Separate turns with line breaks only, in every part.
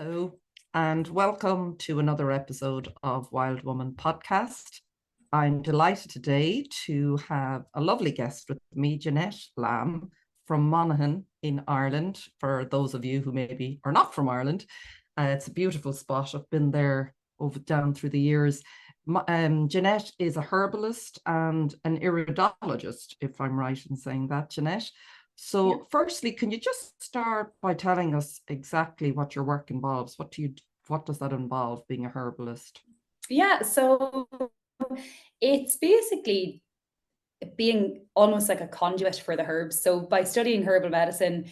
Hello, and welcome to another episode of Wild Woman podcast. I'm delighted today to have a lovely guest with me, Janette Lambe from Monaghan in Ireland. For those of you who maybe are not from Ireland, it's a beautiful spot. I've been there down through the years. Janette is a herbalist and an iridologist, if I'm right in saying that, Janette. So, firstly, can you just start by telling us exactly what your work involves? What does that involve, being a herbalist?
Yeah, so it's basically being almost like a conduit for the herbs. So by studying herbal medicine,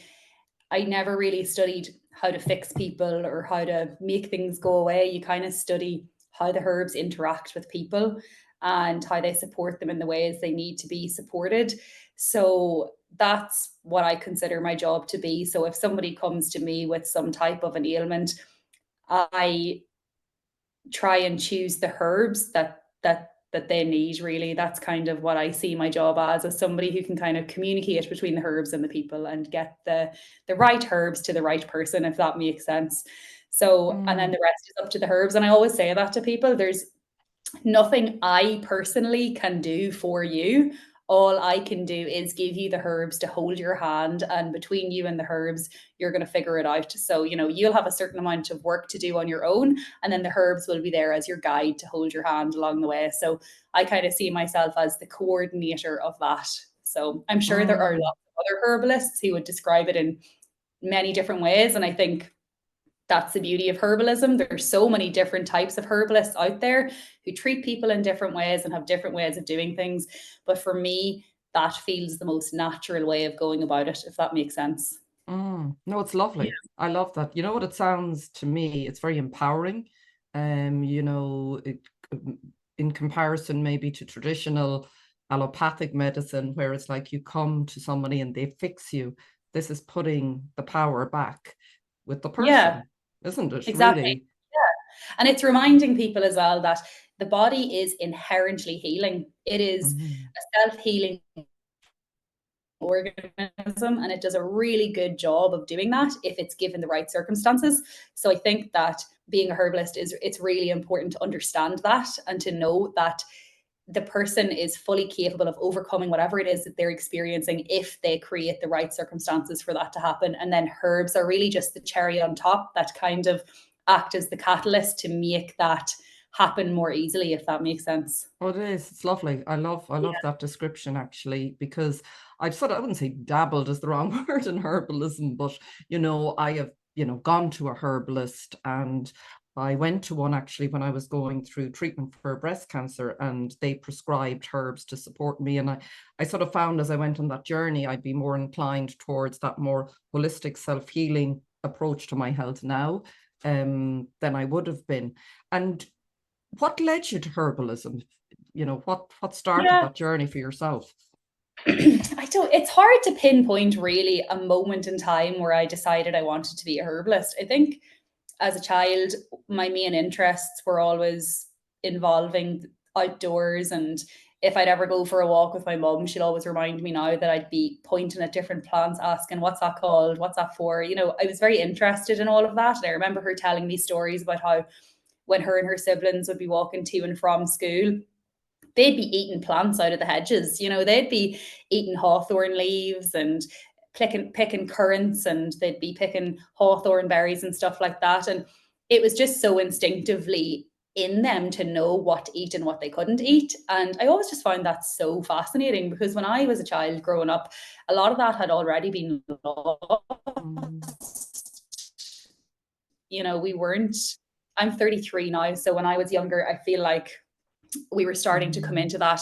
I never really studied how to fix people or how to make things go away. You kind of study how the herbs interact with people and how they support them in the ways they need to be supported. So that's what I consider my job to be. So if somebody comes to me with some type of an ailment, I try and choose the herbs that they need. Really, that's kind of what I see my job as somebody who can kind of communicate between the herbs and the people and get the right herbs to the right person, if that makes sense. So and then the rest is up to the herbs, and I always say that to people. There's nothing I personally can do for you. All I can do is give you the herbs to hold your hand, and between you and the herbs, you're going to figure it out. So, you'll have a certain amount of work to do on your own, and then the herbs will be there as your guide to hold your hand along the way. So, I kind of see myself as the coordinator of that. So, I'm sure there are lots of other herbalists who would describe it in many different ways. And I think that's the beauty of herbalism. There's so many different types of herbalists out there who treat people in different ways and have different ways of doing things. But for me, that feels the most natural way of going about it, if that makes sense.
No, it's lovely. I love that. You know what it sounds to me? It's very empowering. In comparison maybe to traditional allopathic medicine, where it's like you come to somebody and they fix you. This is putting the power back with the
Yeah,
person, isn't it?
exactly.
Really?
Yeah. And it's reminding people as well that the body is inherently healing. It is a self-healing organism, and it does a really good job of doing that if it's given the right circumstances. So I think that being a herbalist it's really important to understand that and to know that the person is fully capable of overcoming whatever it is that they're experiencing if they create the right circumstances for that to happen. And then herbs are really just the cherry on top that kind of act as the catalyst to make that happen more easily, if that makes sense.
Oh, it is. It's lovely. I love that description actually, because I wouldn't say dabbled is the wrong word in herbalism, but I have, gone to a herbalist, and I went to one actually when I was going through treatment for breast cancer, and they prescribed herbs to support me. And I sort of found as I went on that journey, I'd be more inclined towards that more holistic self-healing approach to my health now, than I would have been. And what led you to herbalism? What started
Yeah.
that journey for yourself?
It's hard to pinpoint really a moment in time where I decided I wanted to be a herbalist. I think as a child, my main interests were always involving outdoors. And if I'd ever go for a walk with my mum, she'd always remind me now that I'd be pointing at different plants, asking, what's that called? What's that for? I was very interested in all of that. And I remember her telling me stories about how when her and her siblings would be walking to and from school, they'd be eating plants out of the hedges. They'd be eating hawthorn leaves and picking currants, and they'd be picking hawthorn berries and stuff like that. And it was just so instinctively in them to know what to eat and what they couldn't eat. And I always just found that so fascinating, because when I was a child growing up, a lot of that had already been lost. We weren't, I'm 33 now. So when I was younger, I feel like we were starting to come into that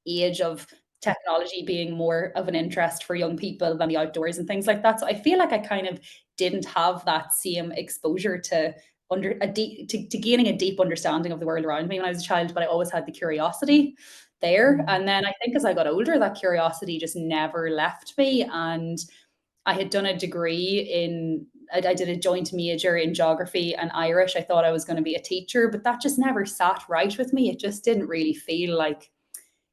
age of technology being more of an interest for young people than the outdoors and things like that. So I feel like I kind of didn't have that same exposure to gaining a deep understanding of the world around me when I was a child, but I always had the curiosity there. And then I think as I got older, that curiosity just never left me. And I had done a degree I did a joint major in geography and Irish. I thought I was going to be a teacher, but that just never sat right with me. It just didn't really feel like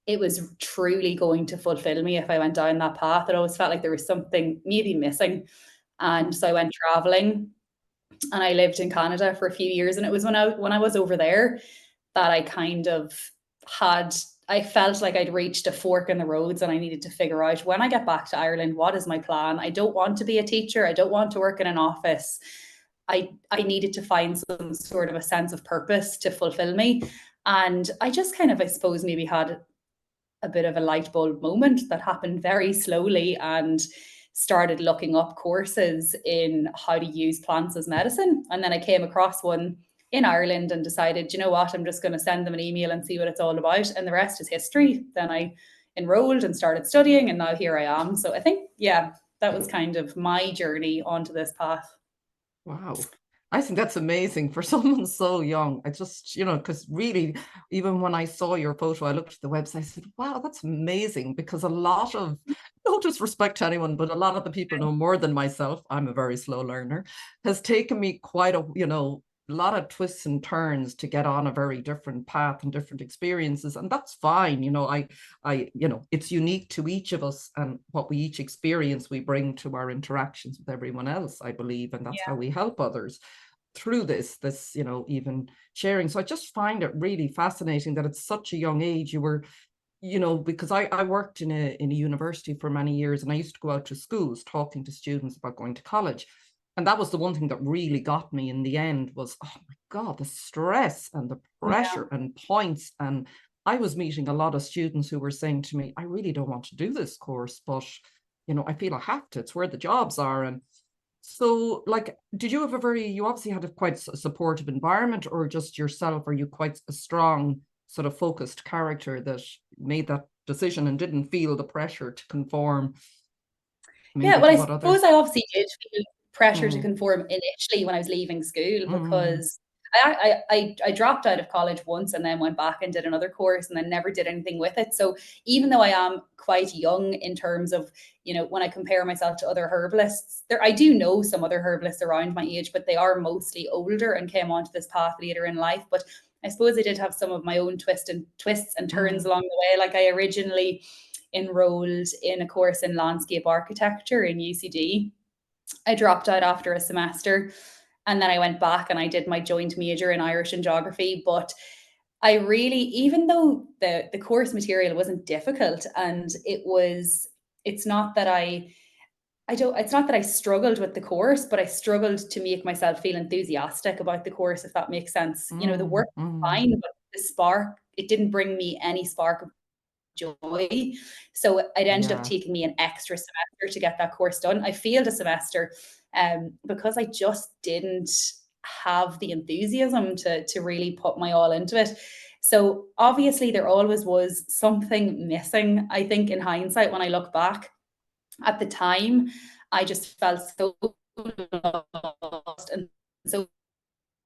it was truly going to fulfill me if I went down that path. It always felt like there was something maybe missing. And so I went traveling and I lived in Canada for a few years. And it was when I was over there that I kind of I felt like I'd reached a fork in the roads, and I needed to figure out, when I get back to Ireland, what is my plan? I don't want to be a teacher. I don't want to work in an office. I needed to find some sort of a sense of purpose to fulfill me. And I just kind of, I suppose, maybe had a bit of a light bulb moment that happened very slowly, and started looking up courses in how to use plants as medicine. And then I came across one in Ireland and decided, you know what, I'm just going to send them an email and see what it's all about. And the rest is history. Then I enrolled and started studying, and now here I am. So I think, yeah, that was kind of my journey onto this path.
Wow. I think that's amazing for someone so young. I just, because really, even when I saw your photo, I looked at the website, I said, wow, that's amazing. Because a lot of, no disrespect to anyone, but a lot of the people know more than myself. I'm a very slow learner. Has taken me quite a lot of twists and turns to get on a very different path and different experiences. And that's fine. It's unique to each of us, and what we each experience, we bring to our interactions with everyone else, I believe. And that's how we help others through this, even sharing. So I just find it really fascinating that at such a young age you were, because I worked in a university for many years, and I used to go out to schools talking to students about going to college. And that was the one thing that really got me in the end was, oh my God, the stress and the pressure and points. And I was meeting a lot of students who were saying to me, I really don't want to do this course, but, I feel I have to. It's where the jobs are. And so, like, did you have you obviously had a quite supportive environment, or just yourself? Are you quite a strong, sort of focused character that made that decision and didn't feel the pressure to conform?
Yeah, well, I suppose I obviously did feel pressure to
Mm.
conform initially when I was leaving school, because I dropped out of college once and then went back and did another course and then never did anything with it. So even though I am quite young in terms of, when I compare myself to other herbalists, I do know some other herbalists around my age, but they are mostly older and came onto this path later in life. But I suppose I did have some of my own twists and turns along the way. Like, I originally enrolled in a course in landscape architecture in UCD. I dropped out after a semester, and then I went back and I did my joint major in Irish and geography. But I really, even though the course material wasn't difficult, and it's not that it's not that I struggled with the course, but I struggled to make myself feel enthusiastic about the course, if that makes sense. The work was fine, but it didn't bring me any spark of joy. So it ended up taking me an extra semester to get that course done. I failed a semester because I just didn't have the enthusiasm to really put my all into it. So obviously there always was something missing, I think, in hindsight. When I look back, at the time, I just felt so lost and so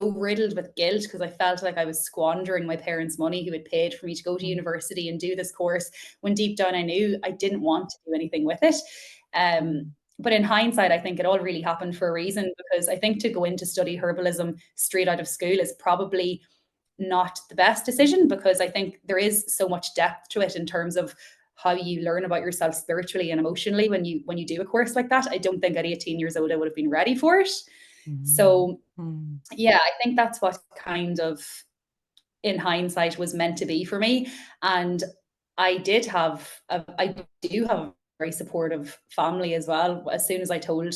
riddled with guilt, because I felt like I was squandering my parents' money, who had paid for me to go to university and do this course, when deep down I knew I didn't want to do anything with it. But in hindsight, I think it all really happened for a reason, because I think to go in to study herbalism straight out of school is probably not the best decision, because I think there is so much depth to it in terms of how you learn about yourself spiritually and emotionally when you do a course like that. I don't think at 18 years old I would have been ready for it. So yeah, I think that's what kind of, in hindsight, was meant to be for me. And I do have a very supportive family as well. As soon as I told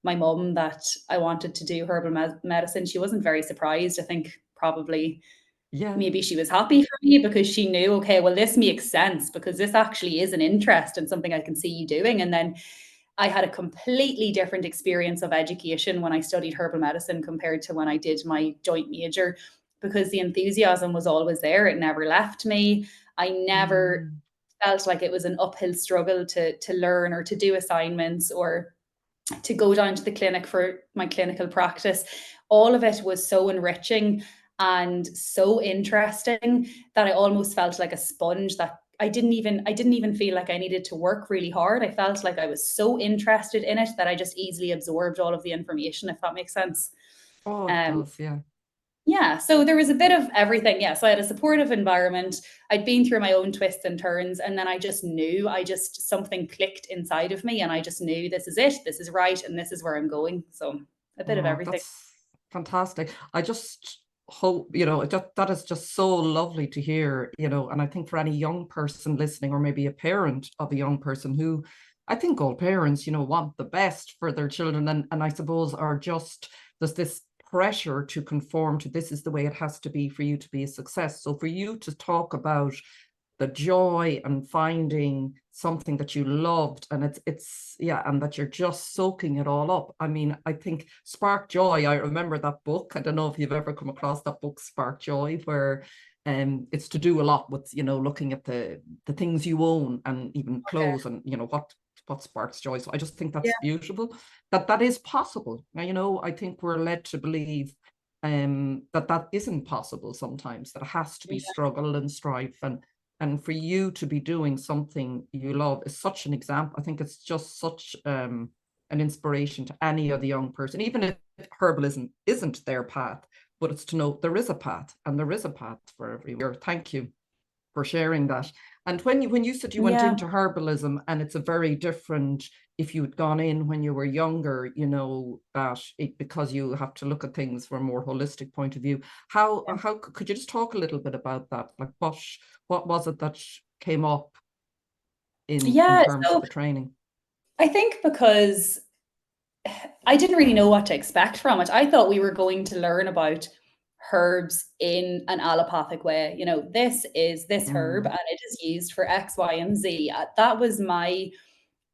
my mum that I wanted to do herbal medicine, she wasn't very surprised. I think probably maybe she was happy for me, because she knew, okay, well, this makes sense, because this actually is an interest and something I can see you doing. And then I had a completely different experience of education when I studied herbal medicine compared to when I did my joint major, because the enthusiasm was always there. It never left me. I never felt like it was an uphill struggle to learn or to do assignments or to go down to the clinic for my clinical practice. All of it was so enriching and so interesting that I almost felt like a sponge, that I didn't even feel like I needed to work really hard. I felt like I was so interested in it that I just easily absorbed all of the information, if that makes sense.
Oh, it does, yeah.
Yeah, so there was a bit of everything. Yeah, so I had a supportive environment. I'd been through my own twists and turns, and then I just knew, something clicked inside of me, and I just knew, this is it, this is right, and this is where I'm going. So a bit of everything.
Fantastic. I just hope, you know, that is just so lovely to hear, you know, and I think for any young person listening, or maybe a parent of a young person who, I think all parents, you know, want the best for their children, and I suppose are just, there's this pressure to conform to, this is the way it has to be for you to be a success. So for you to talk about the joy and finding something that you loved, and it's yeah, and that you're just soaking it all up. I mean, I think Spark Joy, I remember that book. I don't know if you've ever come across that book, Spark Joy, where it's to do a lot with, you know, looking at the things you own, and even
Okay.
clothes, and you know what sparks joy. So I just think that's
Yeah.
beautiful, that is possible. Now, you know, I think we're led to believe that isn't possible sometimes, that it has to be
Yeah.
struggle and strife, and for you to be doing something you love is such an example. I think it's just such an inspiration to any other young person, even if herbalism isn't their path, but it's to know there is a path, and there is a path for everyone. Thank you for sharing that. And when you said you went
Yeah.
into herbalism, and it's a very different, if you had gone in when you were younger, you know, that because you have to look at things from a more holistic point of view. How could you just talk a little bit about that? Like what was it that came up in
Yeah.
terms of
So
the training?
I think because I didn't really know what to expect from it. I thought we were going to learn about herbs in an allopathic way. You know, this is this herb
Mm,
and it is used for X, Y, and Z. That was my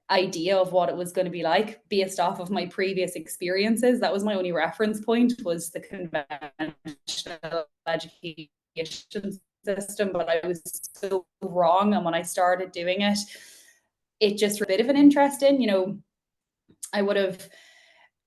idea of what it was going to be like based off of my previous experiences. That was my only reference point, was the conventional education system, but I was so wrong. And when I started doing it, it just a bit of an interest in, you know, I would have,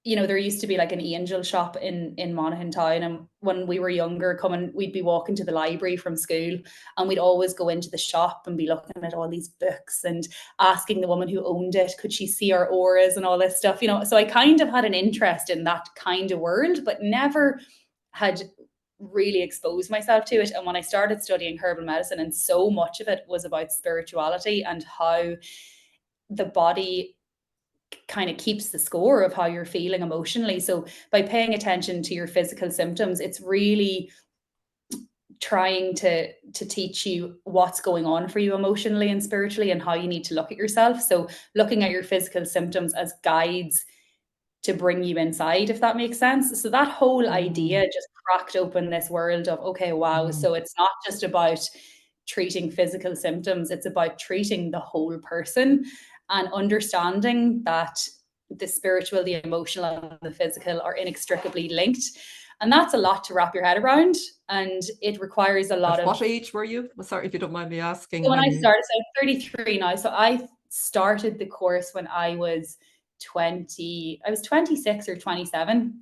you know, there used to be like an angel shop in Monaghan town, and when we were younger, we'd be walking to the library from school, and we'd always go into the shop and be looking at all these books and asking the woman who owned it, could she see our auras and all this stuff, you know. So I kind of had an interest in that kind of world, but never had really exposed myself to it. And when I started studying herbal medicine, and so much of it was about spirituality and how the body kind of keeps the score of how you're feeling emotionally. So by paying attention to your physical symptoms, it's really trying to teach you what's going on for you emotionally and spiritually, and how you need to look at yourself. So looking at your physical symptoms as guides to bring you inside, if that makes sense. So that whole idea
mm,
just cracked open this world of, okay, wow,
mm.
so it's not just about treating physical symptoms, it's about treating the whole person, and understanding that the spiritual, the emotional, and the physical are inextricably linked. And that's a lot to wrap your head around. And it requires a lot
At
of.
what age were you? Sorry if you don't mind me asking
So when
when
I
you.
started, so I'm 33 now. So I started the course when I was 26 or 27.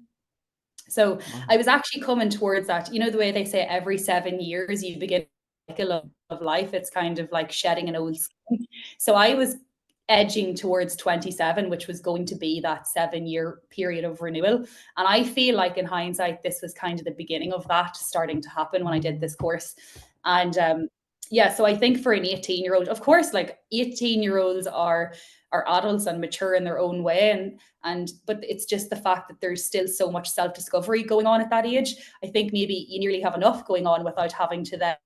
So
Wow.
I was actually coming towards that. You know, the way they say every 7 years you begin a cycle of life, it's kind of like shedding an old skin. So I was edging towards 27, which was going to be that 7 year period of renewal. And I feel like in hindsight, this was kind of the beginning of that starting to happen when I did this course. And yeah, so I think for an 18-year-old, of course, like 18-year-olds are adults and mature in their own way, and but it's just the fact that there's still so much self-discovery going on at that age. I think maybe you nearly have enough going on without having to then,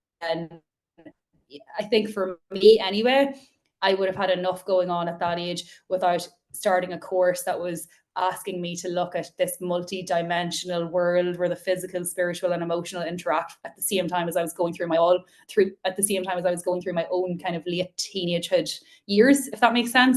I think for me anyway, I would have had enough going on at that age without starting a course that was asking me to look at this multi-dimensional world where the physical, spiritual, and emotional interact at the same time as I was going through my own kind of late teenagehood years, if that makes sense.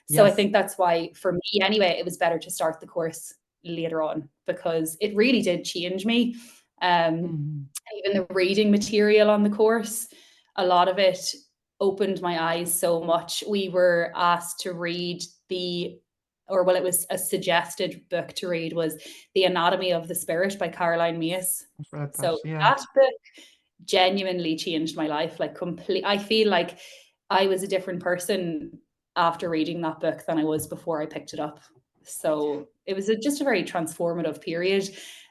So I
Yes.
think that's why, for me anyway, it was better to start the course later on, because it really did change me.
Mm,
Even the reading material on the course, a lot of it opened my eyes so much. We were asked to read it was a suggested book to read, was The Anatomy of the Spirit by Caroline Myss.
I've read that.
So
Yeah.
that book genuinely changed my life. Like I feel like I was a different person after reading that book than I was before I picked it up. So it was just a very transformative period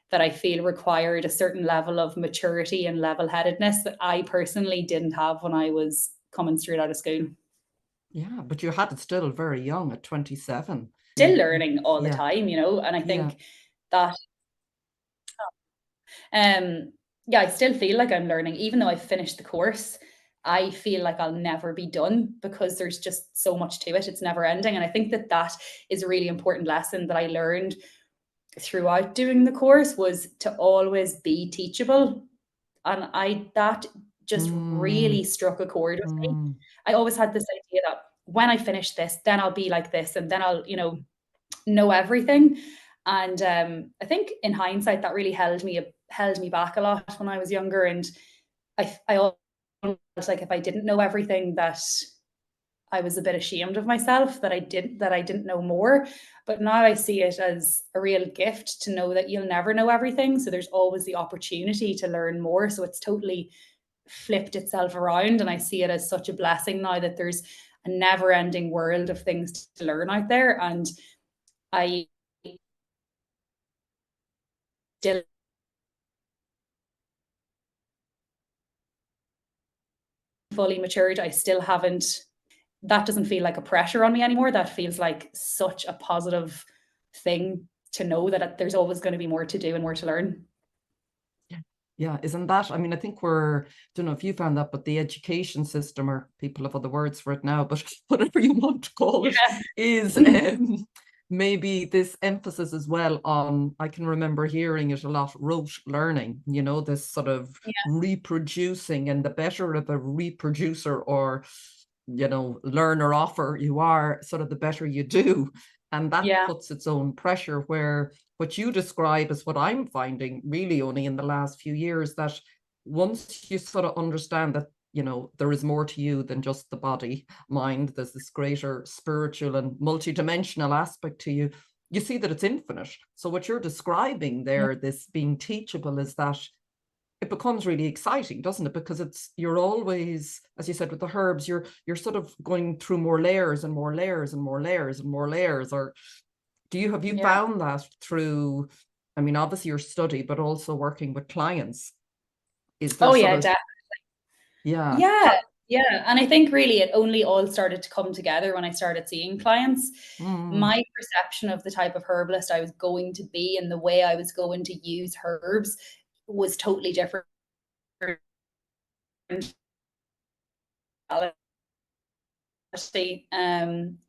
that I feel required a certain level of maturity and level-headedness that I personally didn't have when I was coming straight out of school.
Yeah, but you had it still very young at 27.
Still learning all the
Yeah,
time, you know, and I
yeah.
think that Yeah, I still feel like I'm learning, even though I've finished the course. I feel like I'll never be done because there's just so much to it. It's never ending. And I think that that is a really important lesson that I learned throughout doing the course, was to always be teachable. And that just really struck a chord with me. I always had this idea that when I finish this, then I'll be like this, and then I'll, know everything. And I think in hindsight, that really held me back a lot when I was younger. And I always felt like if I didn't know everything, that I was a bit ashamed of myself that I didn't know more. But now I see it as a real gift to know that you'll never know everything. So there's always the opportunity to learn more. So it's totally flipped itself around. And I see it as such a blessing now that there's a never ending world of things to learn out there. And I still fully matured. I still haven't, that doesn't feel like a pressure on me anymore. That feels like such a positive thing to know that there's always going to be more to do and more to learn.
Yeah, isn't that? I mean, I think don't know if you found that, but the education system, or people have other words for it now, but whatever you want to call it, is maybe this emphasis as well on, I can remember hearing it a lot, rote learning, this sort of reproducing, and the better of a reproducer or, learner offer you are, sort of the better you do. And that puts its own pressure, where what you describe is what I'm finding really only in the last few years, that once you sort of understand that, there is more to you than just the body, mind, there's this greater spiritual and multidimensional aspect to you, you see that it's infinite. So what you're describing there, this being teachable, is that it becomes really exciting, doesn't it? Because you're always, as you said, with the herbs, you're sort of going through more layers and more layers and more layers and more layers. Or have you found that through, I mean, obviously your study, but also working with clients? Is there
definitely.
Yeah.
Yeah. And I think really it only all started to come together when I started seeing clients. My perception of the type of herbalist I was going to be and the way I was going to use herbs was totally different.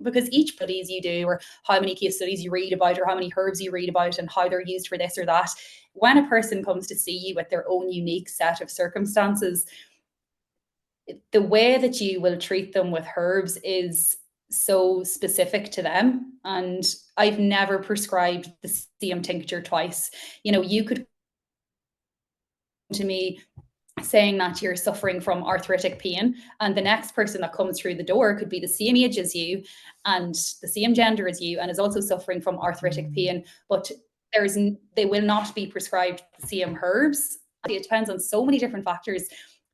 Because each studies you do, or how many case studies you read about, or how many herbs you read about and how they're used for this or that, when a person comes to see you with their own unique set of circumstances, the way that you will treat them with herbs is so specific to them. And I've never prescribed the same tincture twice. You could to me saying that you're suffering from arthritic pain, and the next person that comes through the door could be the same age as you and the same gender as you and is also suffering from arthritic pain, but they will not be prescribed the same herbs. It depends on so many different factors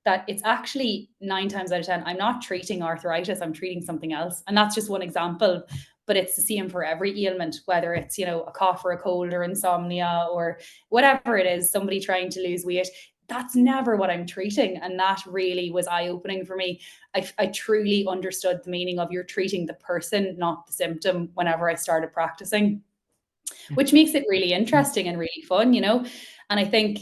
that it's actually 9 times out of 10, I'm not treating arthritis, I'm treating something else. And that's just one example, but it's the same for every ailment, whether it's, a cough or a cold or insomnia or whatever it is, somebody trying to lose weight. That's never what I'm treating. And that really was eye-opening for me. I truly understood the meaning of you're treating the person, not the symptom, whenever I started practicing, which makes it really interesting and really fun, And I think,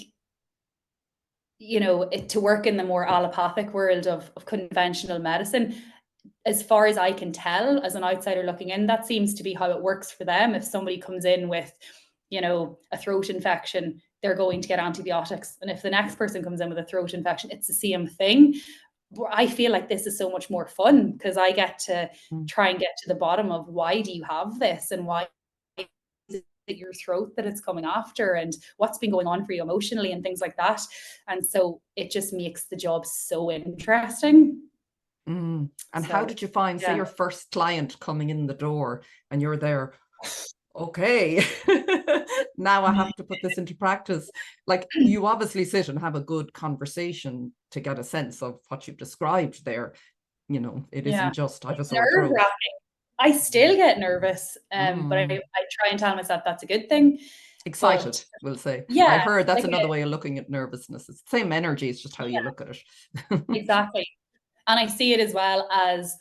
to work in the more allopathic world of conventional medicine, as far as I can tell, as an outsider looking in, that seems to be how it works for them. If somebody comes in with, a throat infection, they're going to get antibiotics. And if the next person comes in with a throat infection, it's the same thing. I feel like this is so much more fun because I get to try and get to the bottom of why do you have this and why is it your throat that it's coming after and what's been going on for you emotionally and things like that. And so it just makes the job so interesting.
And how did you find, say, your first client coming in the door and you're there, okay, now I have to put this into practice? Like, you obviously sit and have a good conversation to get a sense of what you've described there. It isn't just, I have a sore throat.
I still get nervous, but I try and tell myself that's a good thing.
Excited, we'll say. Yeah, I heard that's another way of looking at nervousness. It's the same energy, it's just how you look at it.
Exactly. And I see it as well as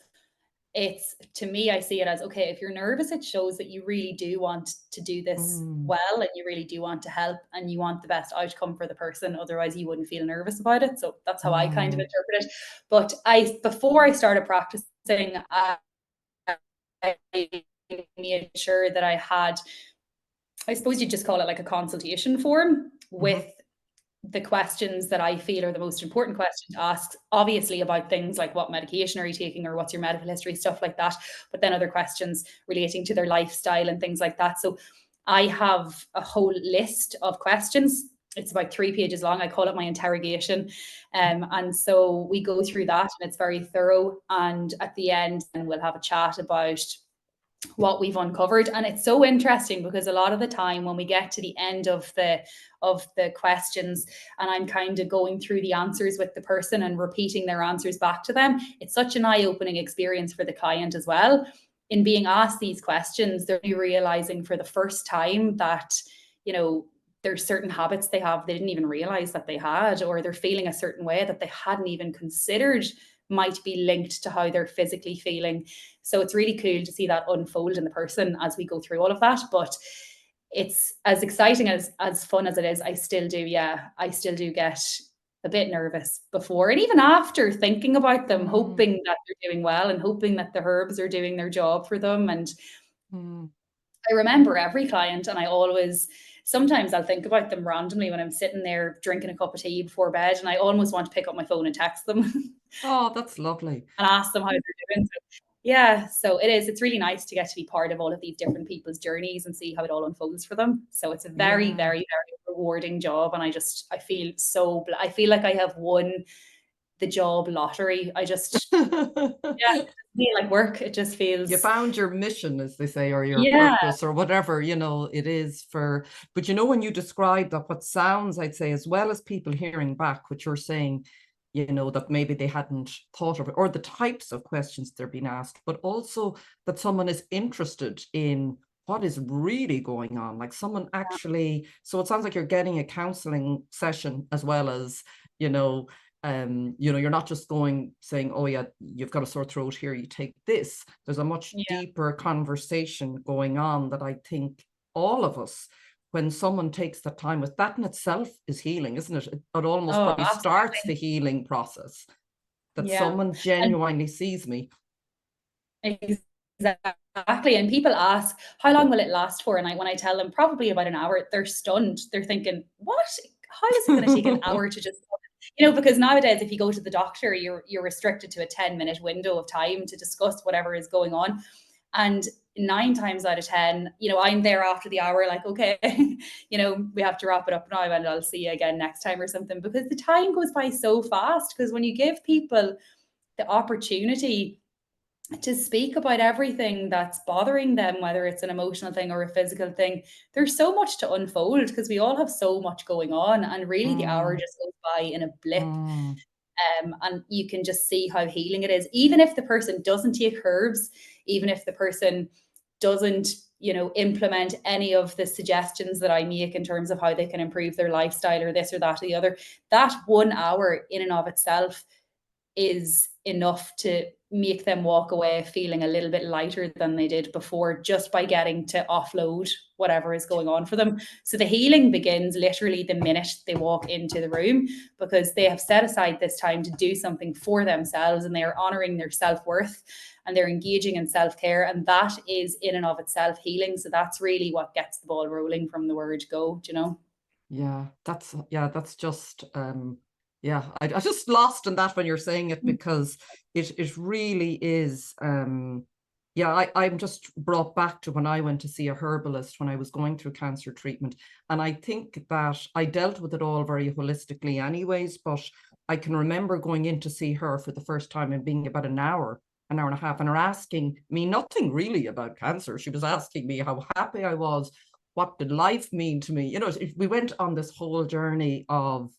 it's, to me, I see it as, okay, if you're nervous, it shows that you really do want to do this well, and you really do want to help, and you want the best outcome for the person. Otherwise you wouldn't feel nervous about it. So that's how I kind of interpret it. But before I started practicing, I made sure that I had, I suppose you'd just call it like a consultation form with the questions that I feel are the most important questions to ask, obviously about things like what medication are you taking, or what's your medical history, stuff like that, but then other questions relating to their lifestyle and things like that. So I have a whole list of questions. It's about 3 pages long. I call it my interrogation. And so we go through that, and it's very thorough. And at the end, then we'll have a chat about what we've uncovered. And it's so interesting because a lot of the time when we get to the end of the questions, and I'm kind of going through the answers with the person and repeating their answers back to them, it's such an eye-opening experience for the client as well. In being asked these questions, they're realizing for the first time that, you know, there's certain habits they have they didn't even realize that they had, or they're feeling a certain way that they hadn't even considered might be linked to how they're physically feeling. So it's really cool to see that unfold in the person as we go through all of that. But it's as exciting as fun as it is. I still do get a bit nervous before and even after, thinking about them, hoping that they're doing well and hoping that the herbs are doing their job for them. And I remember every client, and sometimes I'll think about them randomly when I'm sitting there drinking a cup of tea before bed, and I almost want to pick up my phone and text them.
Oh, that's lovely.
And ask them how they're doing. So, yeah, so it's really nice to get to be part of all of these different people's journeys and see how it all unfolds for them. So it's a very, very, very rewarding job. And I feel like I have won the job lottery. I just, it doesn't feel like work. It just feels.
You found your mission, as they say, or your purpose, or whatever, it is for. But when you describe that, what sounds, I'd say, as well as people hearing back what you're saying, that maybe they hadn't thought of it, or the types of questions they're being asked, but also that someone is interested in what is really going on, like someone actually. So it sounds like you're getting a counseling session as well as, you're not just saying, oh yeah, you've got a sore throat, here, you take this. There's a much deeper conversation going on that I think all of us, when someone takes the time with that, in itself is healing, isn't it? It almost probably starts the healing process, that someone genuinely sees me.
Exactly. And people ask, how long will it last for? And when I tell them probably about an hour, they're stunned. They're thinking, what? How is it going to take an hour to just, because nowadays, if you go to the doctor, you're restricted to a 10-minute window of time to discuss whatever is going on. And 9 times out of 10, I'm there after the hour, like, okay, we have to wrap it up now, and I'll see you again next time or something, because the time goes by so fast. Because when you give people the opportunity to speak about everything that's bothering them, whether it's an emotional thing or a physical thing, there's so much to unfold, because we all have so much going on, and really the hour just goes by in a blip. And you can just see how healing it is, even if the person doesn't take herbs, even if the person doesn't, implement any of the suggestions that I make in terms of how they can improve their lifestyle or this or that or the other. That 1 hour in and of itself is enough to make them walk away feeling a little bit lighter than they did before, just by getting to offload whatever is going on for them. So the healing begins literally the minute they walk into the room, because they have set aside this time to do something for themselves, and they are honoring their self-worth, and they're engaging in self-care, and that is in and of itself healing. So that's really what gets the ball rolling from the word go,
Yeah, that's just I just lost in that when you're saying it, because it really is. I'm just brought back to when I went to see a herbalist when I was going through cancer treatment. And I think that I dealt with it all very holistically anyways, but I can remember going in to see her for the first time and being about an hour and a half, and her asking me nothing really about cancer. She was asking me how happy I was, what did life mean to me? We went on this whole journey of,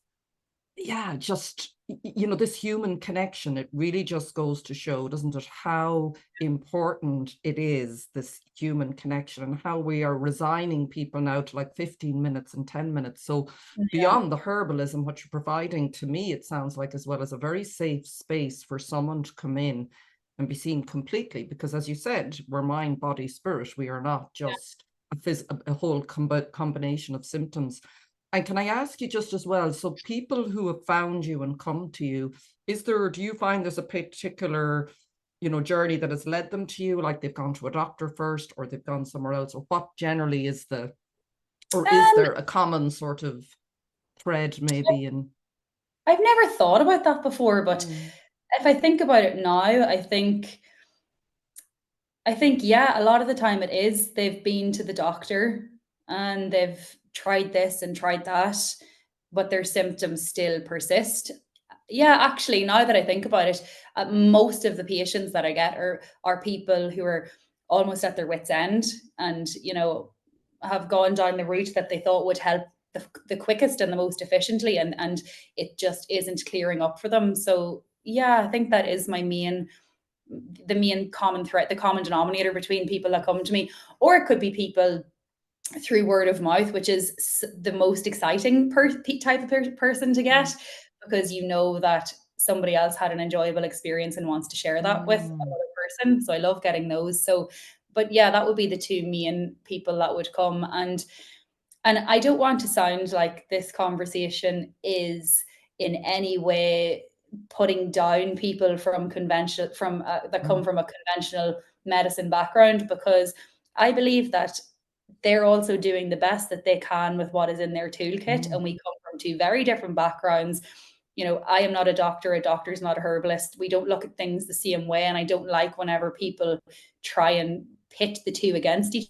just, this human connection. It really just goes to show, doesn't it, how important it is, this human connection, and how we are resigning people now to like 15 minutes and 10 minutes. So beyond the herbalism, what you're providing to me, it sounds like, as well as a very safe space for someone to come in and be seen completely, because as you said, we're mind, body, spirit. We are not just a whole combination of symptoms. And can I ask you just as well, so people who have found you and come to you, do you find there's a particular, journey that has led them to you, like they've gone to a doctor first or they've gone somewhere else, or what generally is is there a common sort of thread maybe? And
I've never thought about that before, but if I think about it now, I think, yeah, a lot of the time it is they've been to the doctor and they've tried this and tried that, but their symptoms still persist. Yeah, actually, now that I think about it, most of the patients that I get are people who are almost at their wits' end and, have gone down the route that they thought would help the quickest and the most efficiently, and it just isn't clearing up for them. So yeah, I think that is the main common thread, the common denominator between people that come to me. Or it could be people through word of mouth, which is the most exciting type of person to get, because that somebody else had an enjoyable experience and wants to share that with another person. So I love getting those. So, but yeah, that would be the two main people that would come. And I don't want to sound like this conversation is in any way putting down people from that come from a conventional medicine background, because I believe that they're also doing the best that they can with what is in their toolkit. And we come from two very different backgrounds. I am not a doctor. A doctor is not a herbalist. We don't look at things the same way. And I don't like whenever people try and pit the two against each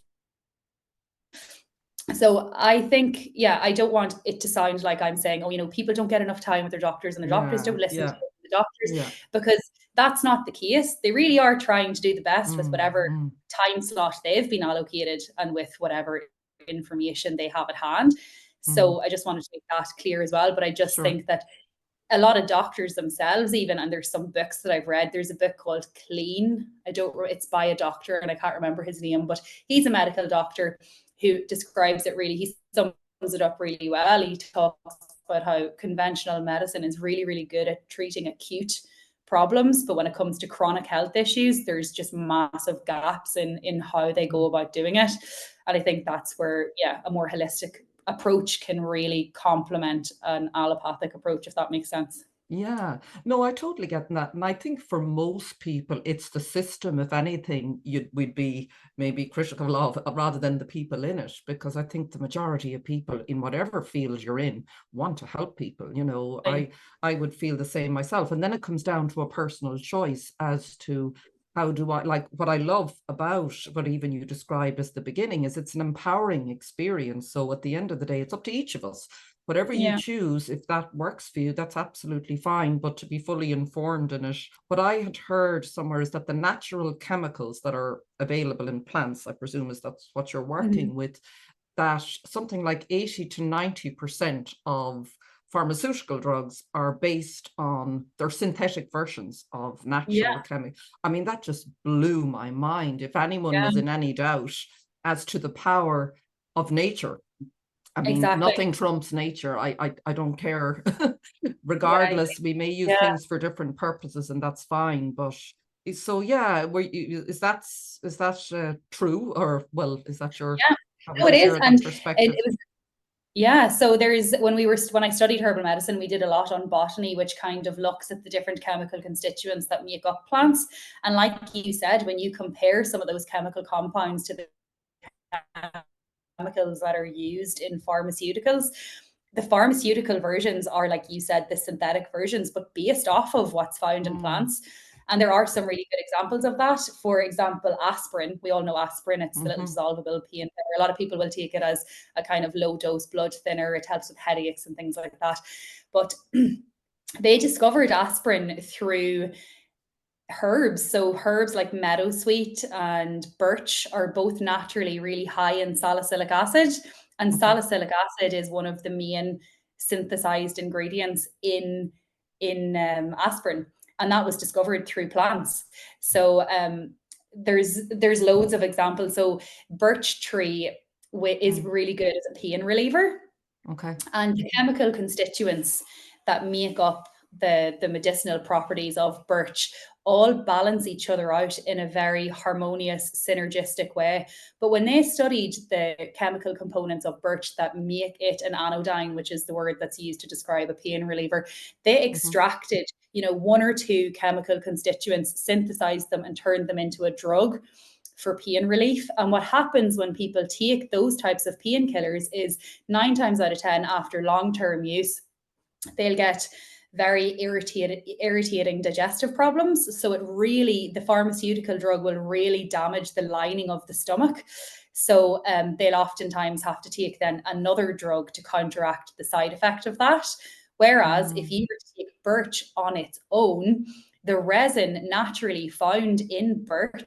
other. So I think, I don't want it to sound like I'm saying, people don't get enough time with their doctors and the doctors don't listen to the doctors, because that's not the case. They really are trying to do the best with whatever time slot they've been allocated and with whatever information they have at hand. So I just wanted to make that clear as well. But I just think that a lot of doctors themselves even, and there's some books that I've read, there's a book called Clean. It's by a doctor and I can't remember his name, but he's a medical doctor who describes it really, he sums it up really well. He talks about how conventional medicine is really, really good at treating acute problems, but when it comes to chronic health issues, there's just massive gaps in how they go about doing it. And I think that's where, a more holistic approach can really complement an allopathic approach, if that makes sense.
Yeah, no, I totally get that. And I think for most people, it's the system, if anything, we'd be maybe critical of rather than the people in it, because I think the majority of people in whatever field you're in want to help people. I would feel the same myself. And then it comes down to a personal choice as to how do I, like what I love about what even you describe as the beginning is it's an empowering experience. So at the end of the day, it's up to each of us. Whatever you choose, if that works for you, that's absolutely fine. But to be fully informed in it, what I had heard somewhere is that the natural chemicals that are available in plants, I presume that's what you're working with, that something like 80 to 90% of pharmaceutical drugs are based on their synthetic versions of natural chemicals. I mean, that just blew my mind. If anyone was in any doubt as to the power of nature, I mean, nothing trumps nature. I don't care. Regardless, we may use things for different purposes, and that's fine. But so, is that true, or is that your?
No, it is, and perspective? It was. So when I studied herbal medicine, we did a lot on botany, which kind of looks at the different chemical constituents that make up plants. And like you said, when you compare some of those chemical compounds to the chemicals that are used in pharmaceuticals, the pharmaceutical versions are, like you said, the synthetic versions, but based off of what's found in plants. And there are some really good examples of that. For example, aspirin. We all know aspirin. It's the little dissolvable pain thinner. A lot of people will take it as a kind of low dose blood thinner. It helps with headaches and things like that. But they discovered aspirin through herbs. So herbs like meadowsweet and birch are both naturally really high in salicylic acid. And salicylic acid is one of the main synthesized ingredients in aspirin. And that was discovered through plants. So there's loads of examples. So birch tree is really good as a pain reliever. And the chemical constituents that make up the medicinal properties of birch all balance each other out in a very harmonious, synergistic way. But when they studied the chemical components of birch that make it an anodyne, which is the word that's used to describe a pain reliever, they extracted, one or two chemical constituents, synthesized them and turned them into a drug for pain relief. And what happens when people take those types of painkillers is 9 times out of 10 after long-term use, they'll get very irritating digestive problems. So the pharmaceutical drug will really damage the lining of the stomach. So they'll oftentimes have to take then another drug to counteract the side effect of that. Whereas if you were to take birch on its own, the resin naturally found in birch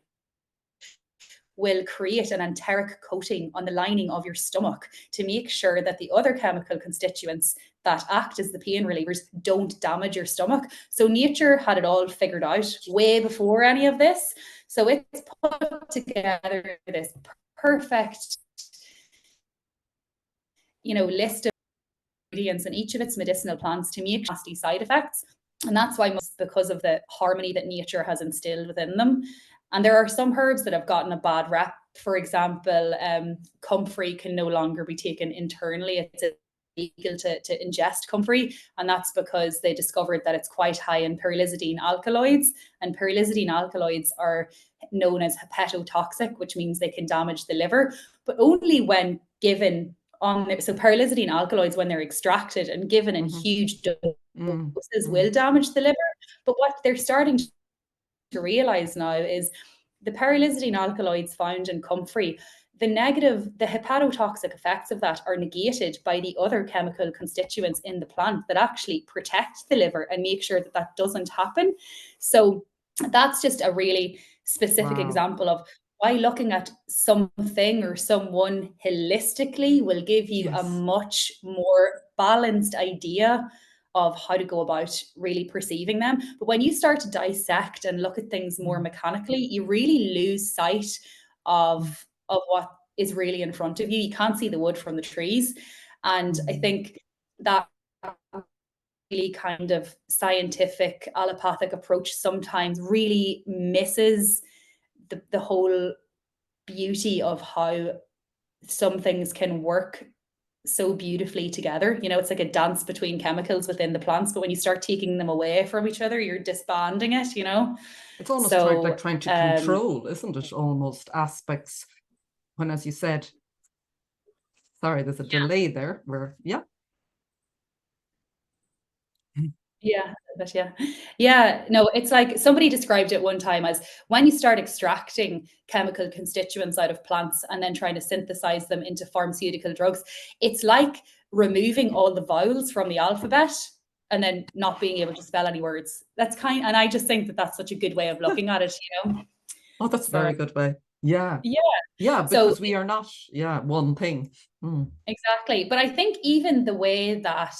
will create an enteric coating on the lining of your stomach to make sure that the other chemical constituents that act as the pain relievers don't damage your stomach. So nature had it all figured out way before any of this. So it's put together this perfect, list of ingredients in each of its medicinal plants to make nasty side effects. And that's why, because of the harmony that nature has instilled within them. And there are some herbs that have gotten a bad rep. For example, comfrey can no longer be taken internally. It's illegal to ingest comfrey, and that's because they discovered that it's quite high in pyrrolizidine alkaloids, and pyrrolizidine alkaloids are known as hepatotoxic, which means they can damage the liver, but only when given so pyrrolizidine alkaloids, when they're extracted and given in huge doses, will damage the liver. But what they're starting to realize now is the pyrrolizidine alkaloids found in comfrey, the hepatotoxic effects of that are negated by the other chemical constituents in the plant that actually protect the liver and make sure that that doesn't happen. So that's just a really specific example of why looking at something or someone holistically will give you a much more balanced idea of how to go about really perceiving them. But when you start to dissect and look at things more mechanically, you really lose sight of what is really in front of you. You can't see the wood from the trees. And I think that really kind of scientific allopathic approach sometimes really misses the whole beauty of how some things can work so beautifully together. It's like a dance between chemicals within the plants, but when you start taking them away from each other, you're disbanding it,
It's almost like trying to control, isn't it? Almost aspects when, as you said, sorry, there's a delay there where,
no, it's like somebody described it one time as when you start extracting chemical constituents out of plants and then trying to synthesize them into pharmaceutical drugs, it's like removing all the vowels from the alphabet and then not being able to spell any words. And I just think that that's such a good way of looking at it,
Oh, that's a very good way. Yeah, because so, we are not one thing.
Exactly. But I think even the way that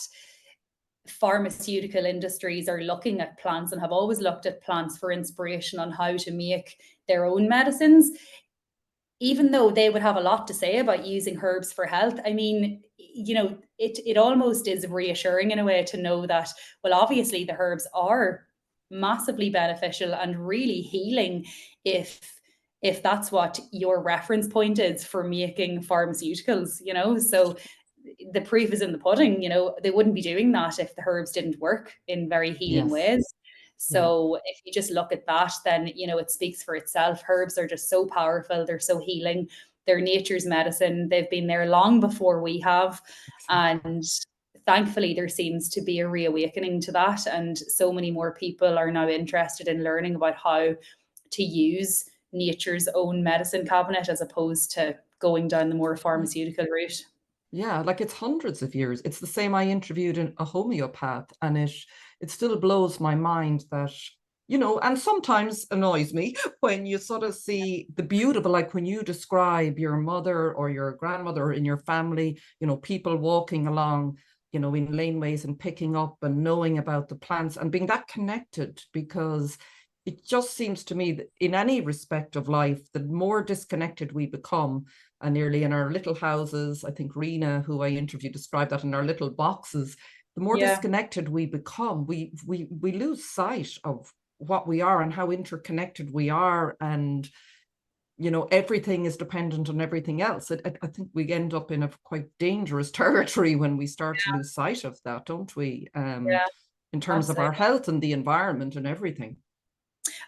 pharmaceutical industries are looking at plants and have always looked at plants for inspiration on how to make their own medicines, even though they would have a lot to say about using herbs for health, I mean, it almost is reassuring in a way to know that, well, obviously the herbs are massively beneficial and really healing if that's what your reference point is for making pharmaceuticals, so the proof is in the pudding. They wouldn't be doing that if the herbs didn't work in very healing ways. So if you just look at that, then, it speaks for itself. Herbs are just so powerful. They're so healing. They're nature's medicine. They've been there long before we have. And thankfully, there seems to be a reawakening to that. And so many more people are now interested in learning about how to use nature's own medicine cabinet as opposed to going down the more pharmaceutical route.
Yeah, like it's hundreds of years. It's the same. I interviewed a homeopath, and it still blows my mind that, and sometimes annoys me when you sort of see the beautiful, like when you describe your mother or your grandmother in your family, people walking along, in laneways and picking up and knowing about the plants and being that connected, because it just seems to me that in any respect of life, the more disconnected we become, and nearly in our little houses, I think Rena, who I interviewed, described that in our little boxes, the more disconnected we become, we lose sight of what we are and how interconnected we are, and everything is dependent on everything else. I think we end up in a quite dangerous territory when we start to lose sight of that, don't we? In terms of our health and the environment and everything.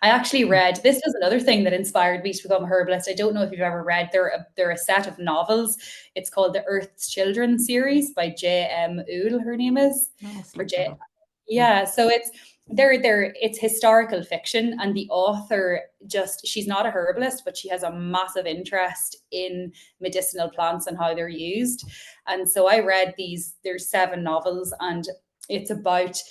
I actually read, this was another thing that inspired me to become a herbalist. I don't know if you've ever read, they're a set of novels. It's called the Earth's Children series by J.M. Ool, her name is. Yeah, so it's historical fiction, and the author she's not a herbalist, but she has a massive interest in medicinal plants and how they're used. And so I read there's 7 novels, and it's about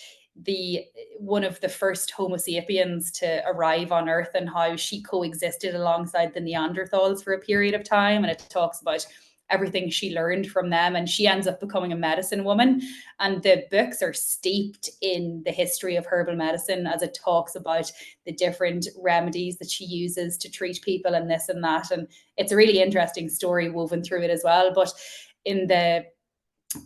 one of the first Homo sapiens to arrive on Earth and how she coexisted alongside the Neanderthals for a period of time. And it talks about everything she learned from them, and she ends up becoming a medicine woman. And the books are steeped in the history of herbal medicine, as it talks about the different remedies that she uses to treat people and this and that. And it's a really interesting story woven through it as well. But in the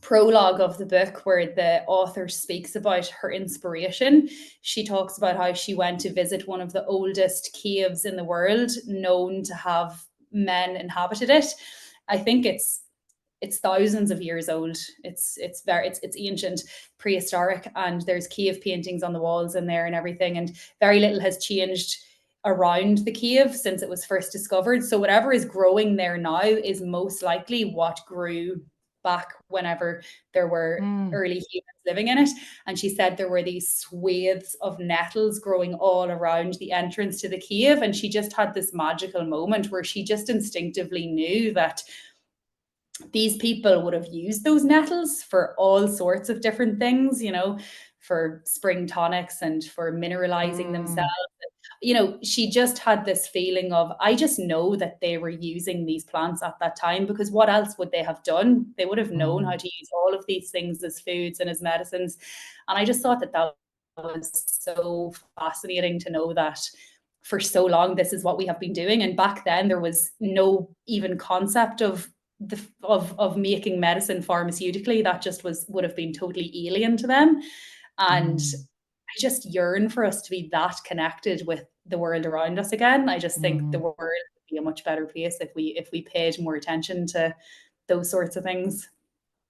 prologue of the book, where the author speaks about her inspiration, she talks about how she went to visit one of the oldest caves in the world, known to have men inhabited it. I think it's thousands of years old. It's ancient, prehistoric, and there's cave paintings on the walls in there and everything, and very little has changed around the cave since it was first discovered. So whatever is growing there now is most likely what grew back whenever there were early humans living in it. And she said there were these swathes of nettles growing all around the entrance to the cave, and she just had this magical moment where she just instinctively knew that these people would have used those nettles for all sorts of different things, for spring tonics and for mineralizing themselves. She just had this feeling of, I just know that they were using these plants at that time, because what else would they have done? They would have known how to use all of these things as foods and as medicines. And I just thought that was so fascinating to know that for so long, this is what we have been doing. And back then there was no even concept of making medicine pharmaceutically. That just would have been totally alien to them. And I just yearn for us to be that connected with the world around us again. I just think the world would be a much better place if we paid more attention to those sorts of things.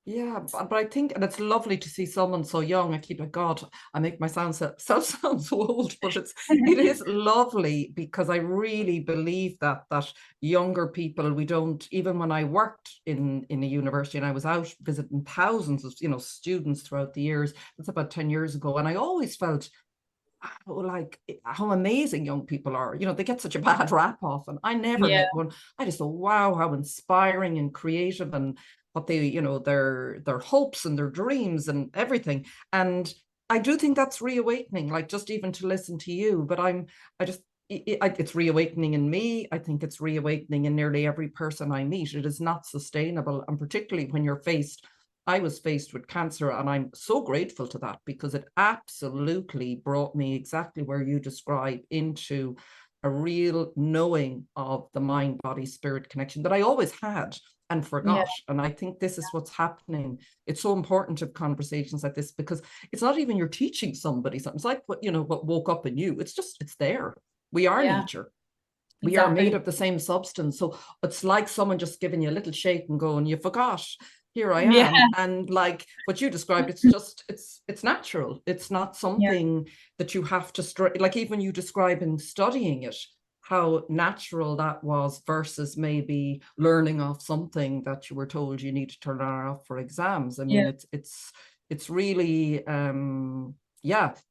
Yeah, but I think, and it's lovely to see someone so young. I keep like, God, I make myself sound so old, but it is lovely, because I really believe that younger people, we don't, even when I worked in a university and I was out visiting thousands of students throughout the years, that's about 10 years ago, and I always felt like how amazing young people are. They get such a bad rap off, and I never met one. I just thought, wow, how inspiring and creative, and what they, their hopes and their dreams and everything. And I do think that's reawakening, like just even to listen to you. But it's reawakening in me. I think it's reawakening in nearly every person I meet. It is not sustainable. And particularly when I was faced with cancer, and I'm so grateful to that, because it absolutely brought me exactly where you describe, into a real knowing of the mind, body, spirit connection that I always had and forgot. And I think this is what's happening. It's so important to have conversations like this, because it's not even you're teaching somebody something. It's like what woke up in you. It's there. We are nature. We are made of the same substance. So it's like someone just giving you a little shake and going, you forgot. Here I am. And like what you described, it's natural. It's not something that you have to like, even you describe in studying it, how natural that was, versus maybe learning off something that you were told you need to turn off for exams. I mean, it's really,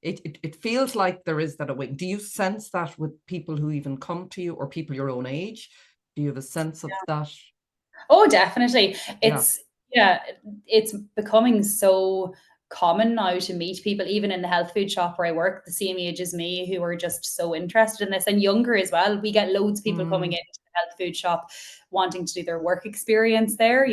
it feels like there is that awakening. Do you sense that with people who even come to you, or people your own age? Do you have a sense of that?
Oh, definitely. It's becoming so common now to meet people, even in the health food shop where I work, the same age as me, who are just so interested in this, and younger as well. We get loads of people coming into the health food shop wanting to do their work experience there,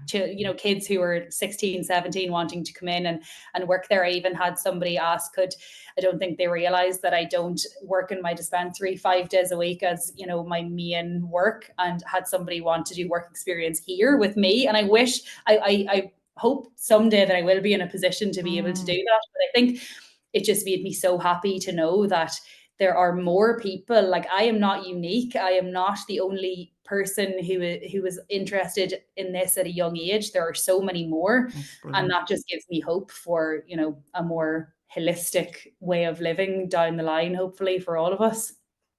kids who are 16, 17 wanting to come in and work there. I even had somebody ask, I don't think they realize that I don't work in my dispensary 5 days a week as, my main work, and had somebody want to do work experience here with me. And I wish, I hope someday that I will be in a position to be able to do that. But I think it just made me so happy to know that there are more people. Like, I am not unique. I am not the only person who was interested in this at a young age. There are so many more. And that just gives me hope for, you know, a more holistic way of living down the line, hopefully, for all of us.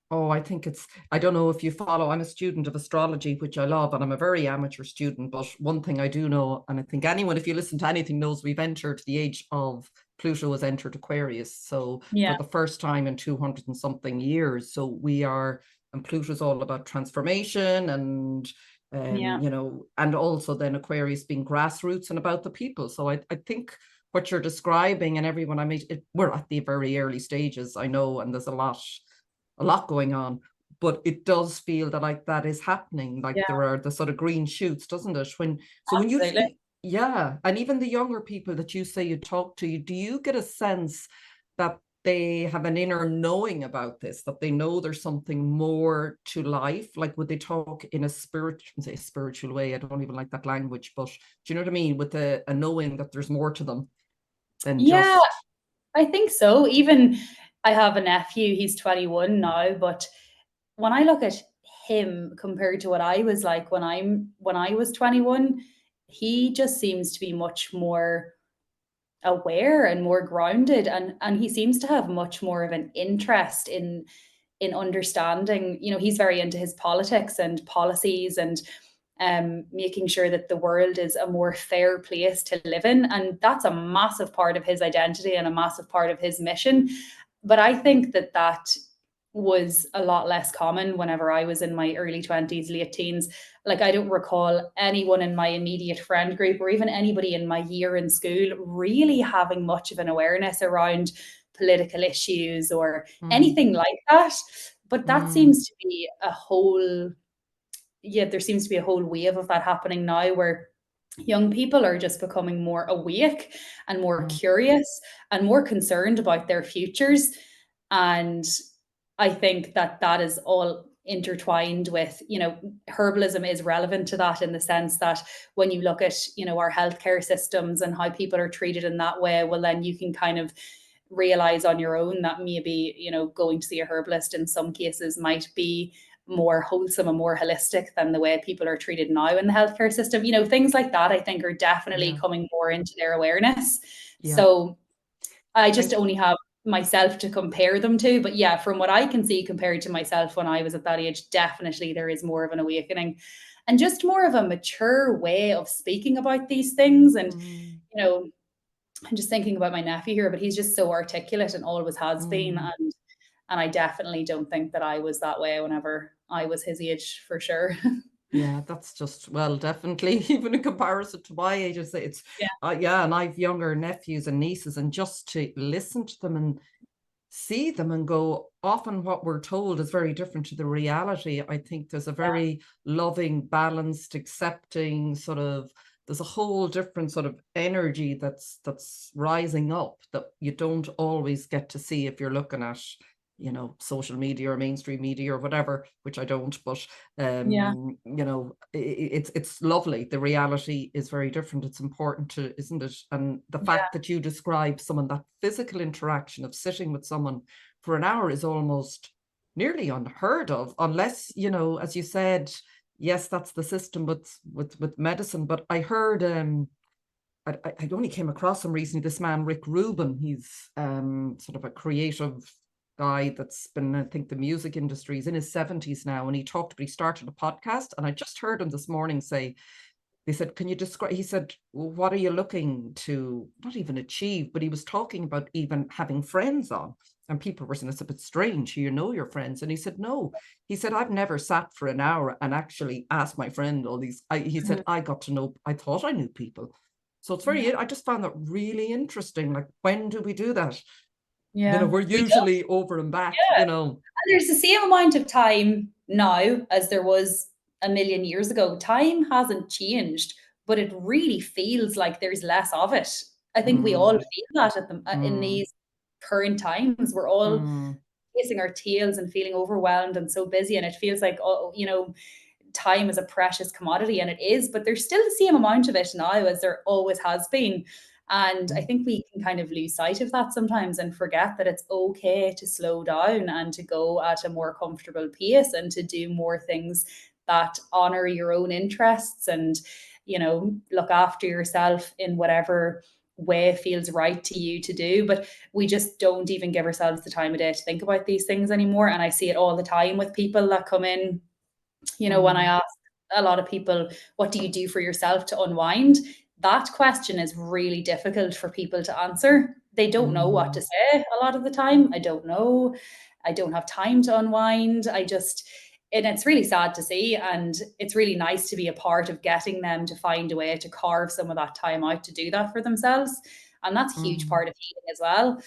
Oh, I think I don't know if you follow, I'm a student of astrology, which I love, and I'm a very amateur student. But one thing I do know, and I think anyone, if you listen to anything, knows we've entered the age of Pluto has entered Aquarius. So for the first time in 200 and something years. So we are, and Pluto's all about transformation and, you know, and also then Aquarius being grassroots and about the people. So I think what you're describing, and everyone I meet, we're at the very early stages, I know, and there's a lot going on, but it does feel that like that is happening. Like there are the sort of green shoots, doesn't it? When you, yeah, and even the younger people that you say you talk to, do you get a sense that they have an inner knowing about this, that they know there's something more to life? Like, would they talk in a spiritual way? I don't even like that language, but do you know what I mean? With a knowing that there's more to them than just.
I think so. Even I have a nephew, he's 21 now, but when I look at him compared to what I was like when I was 21, he just seems to be much more aware and more grounded, and he seems to have much more of an interest in understanding. You know, he's very into his politics and policies, and making sure that the world is a more fair place to live in. And that's a massive part of his identity and a massive part of his mission. But I think that was a lot less common whenever I was in my early 20s, late teens. Like, I don't recall anyone in my immediate friend group or even anybody in my year in school really having much of an awareness around political issues or anything like that. But that seems to be there seems to be a whole wave of that happening now, where young people are just becoming more awake and more curious and more concerned about their futures. And I think that is all intertwined with, you know, herbalism is relevant to that, in the sense that when you look at, you know, our healthcare systems and how people are treated in that way, well, then you can kind of realize on your own that maybe, you know, going to see a herbalist in some cases might be more wholesome and more holistic than the way people are treated now in the healthcare system. You know, things like that, I think, are definitely coming more into their awareness. So I just only have myself to compare them to. But yeah, from what I can see, compared to myself when I was at that age, definitely there is more of an awakening and just more of a mature way of speaking about these things. And, you know, I'm just thinking about my nephew here, but he's just so articulate and always has been. And I definitely don't think that I was that way whenever I was his age, for sure.
Yeah, that's just, well, definitely, even in comparison to my age, it's and I've younger nephews and nieces, and just to listen to them and see them and go, often what we're told is very different to the reality. I think there's a very loving, balanced, accepting sort of, there's a whole different sort of energy that's rising up that you don't always get to see if you're looking at, you know, social media or mainstream media or whatever, which I don't, but you know, it's lovely. The reality is very different. It's important to, isn't it? And the fact that you describe someone, that physical interaction of sitting with someone for an hour is almost nearly unheard of, unless, you know, as you said, yes, that's the system with medicine. But I heard I only came across him recently, this man Rick Rubin. He's sort of a creative guy that's been, I think, the music industry. He's in his 70s now, and he started a podcast, and I just heard him this morning say, they said, can you describe, he said, well, what are you looking to not even achieve, but he was talking about even having friends on, and people were saying, it's a bit strange, you know your friends. And he said, no, he said, I've never sat for an hour and actually asked my friend all these, he said, I got to know, I thought I knew people. So it's very, I just found that really interesting. Like, when do we do that? You know, we're usually over and back, you know.
And there's the same amount of time now as there was a million years ago. Time hasn't changed, but it really feels like there's less of it. I think we all feel that in these current times. We're all chasing our tails and feeling overwhelmed and so busy, and it feels like, oh, you know, time is a precious commodity, and it is, but there's still the same amount of it now as there always has been. And I think we can kind of lose sight of that sometimes and forget that it's okay to slow down and to go at a more comfortable pace and to do more things that honor your own interests and, look after yourself in whatever way feels right to you to do. But we just don't even give ourselves the time of day to think about these things anymore. And I see it all the time with people that come in, when I ask a lot of people, what do you do for yourself to unwind? That question is really difficult for people to answer. They don't know what to say a lot of the time. I don't know. I don't have time to unwind. And it's really sad to see. And it's really nice to be a part of getting them to find a way to carve some of that time out to do that for themselves. And that's a huge part of healing as well.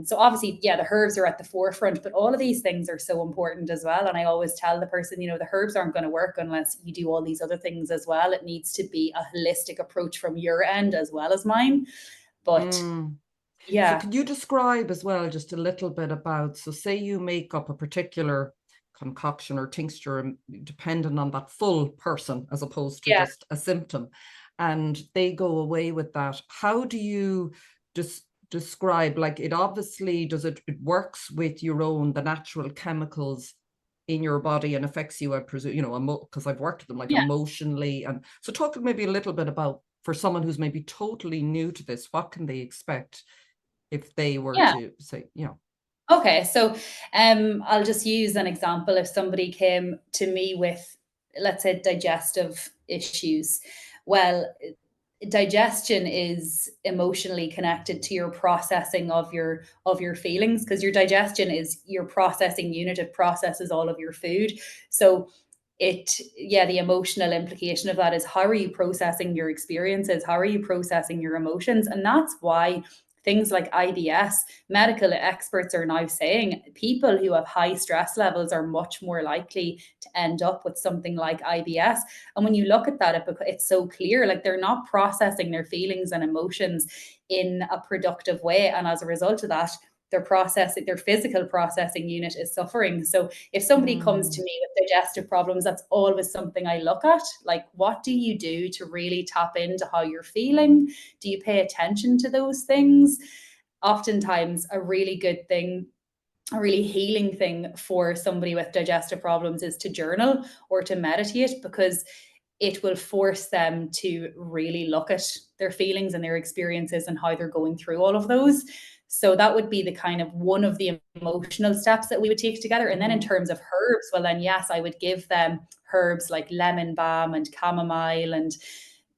So obviously, yeah, the herbs are at the forefront, but all of these things are so important as well. And I always tell the person, the herbs aren't going to work unless you do all these other things as well. It needs to be a holistic approach from your end as well as mine. But yeah.
So could you describe as well just a little bit about, so say you make up a particular concoction or tincture depending on that full person as opposed to just a symptom, and they go away with that. How do you just describe, like, it obviously does it works with the natural chemicals in your body and affects you, I presume, because I've worked with them, like emotionally. And so talk maybe a little bit about, for someone who's maybe totally new to this, what can they expect if they were to say,
Okay, so I'll just use an example. If somebody came to me with, let's say, digestive issues, well, digestion is emotionally connected to your processing of your feelings, because your digestion is your processing unit. It processes all of your food. So the emotional implication of that is, how are you processing your experiences? How are you processing your emotions? And that's why things like IBS, medical experts are now saying people who have high stress levels are much more likely to end up with something like IBS. And when you look at that, it's so clear, like they're not processing their feelings and emotions in a productive way. And as a result of that, their physical processing unit is suffering. So if somebody comes to me with digestive problems, that's always something I look at. Like, what do you do to really tap into how you're feeling? Do you pay attention to those things? Oftentimes, a really good thing, a really healing thing for somebody with digestive problems is to journal or to meditate, because it will force them to really look at their feelings and their experiences and how they're going through all of those. So that would be the kind of one of the emotional steps that we would take together. And then in terms of herbs, well, then yes, I would give them herbs like lemon balm and chamomile and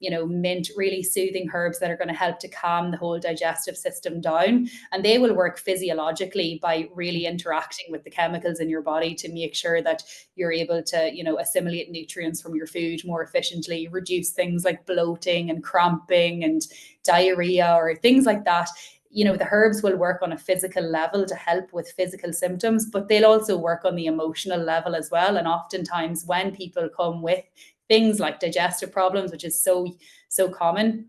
mint, really soothing herbs that are going to help to calm the whole digestive system down. And they will work physiologically by really interacting with the chemicals in your body to make sure that you're able to, assimilate nutrients from your food more efficiently, reduce things like bloating and cramping and diarrhea or things like that. The herbs will work on a physical level to help with physical symptoms, but they'll also work on the emotional level as well. And oftentimes when people come with things like digestive problems, which is so common,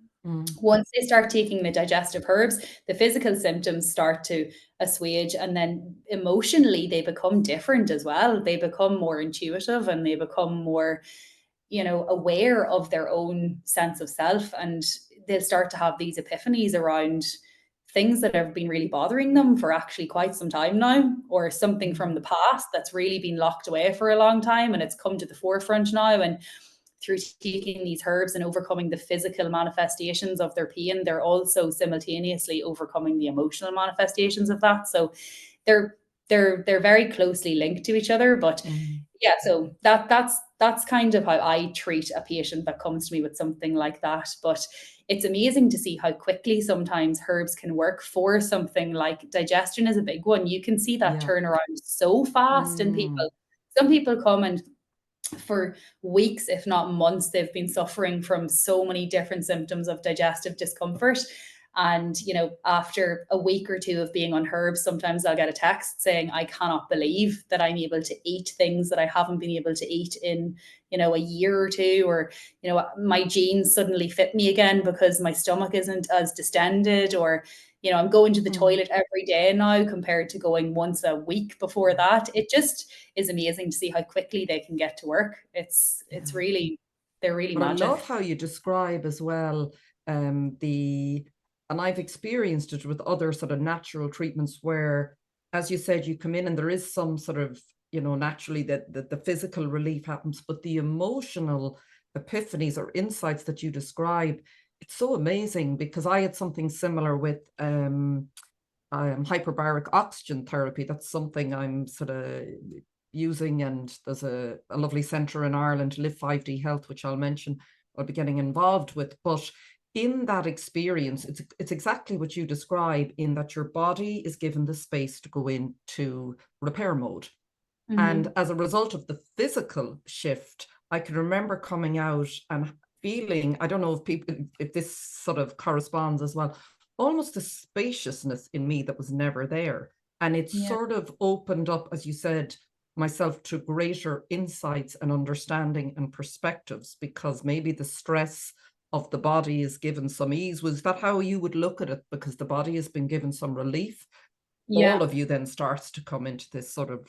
once they start taking the digestive herbs, the physical symptoms start to assuage, and then emotionally they become different as well. They become more intuitive and they become more aware of their own sense of self, and they'll start to have these epiphanies around things that have been really bothering them for actually quite some time now, or something from the past that's really been locked away for a long time and it's come to the forefront now. And through taking these herbs and overcoming the physical manifestations of their pain, they're also simultaneously overcoming the emotional manifestations of that. So they're very closely linked to each other. But yeah, so that's kind of how I treat a patient that comes to me with something like that. But it's amazing to see how quickly sometimes herbs can work for something like digestion is a big one. You can see that turnaround so fast in people. Some people come and for weeks, if not months, they've been suffering from so many different symptoms of digestive discomfort. And, after a week or two of being on herbs, sometimes I'll get a text saying, I cannot believe that I'm able to eat things that I haven't been able to eat in, a year or two, or, my jeans suddenly fit me again because my stomach isn't as distended, or, I'm going to the toilet every day now compared to going once a week before that. It just is amazing to see how quickly they can get to work. It's really, they're really
but
magic.
I love how you describe as well the and I've experienced it with other sort of natural treatments where, as you said, you come in and there is some sort of, naturally that the physical relief happens, but the emotional epiphanies or insights that you describe, it's so amazing, because I had something similar with hyperbaric oxygen therapy. That's something I'm sort of using, and there's a lovely centre in Ireland, Live 5D Health, which I'll mention, I'll be getting involved with. But in that experience, it's exactly what you describe, in that your body is given the space to go into repair mode. And as a result of the physical shift, I can remember coming out and feeling, I don't know if this sort of corresponds as well, almost a spaciousness in me that was never there. And it sort of opened up, as you said, myself to greater insights and understanding and perspectives, because maybe the stress of the body is given some ease. Was that how you would look at it? Because the body has been given some relief. All of you then starts to come into this sort of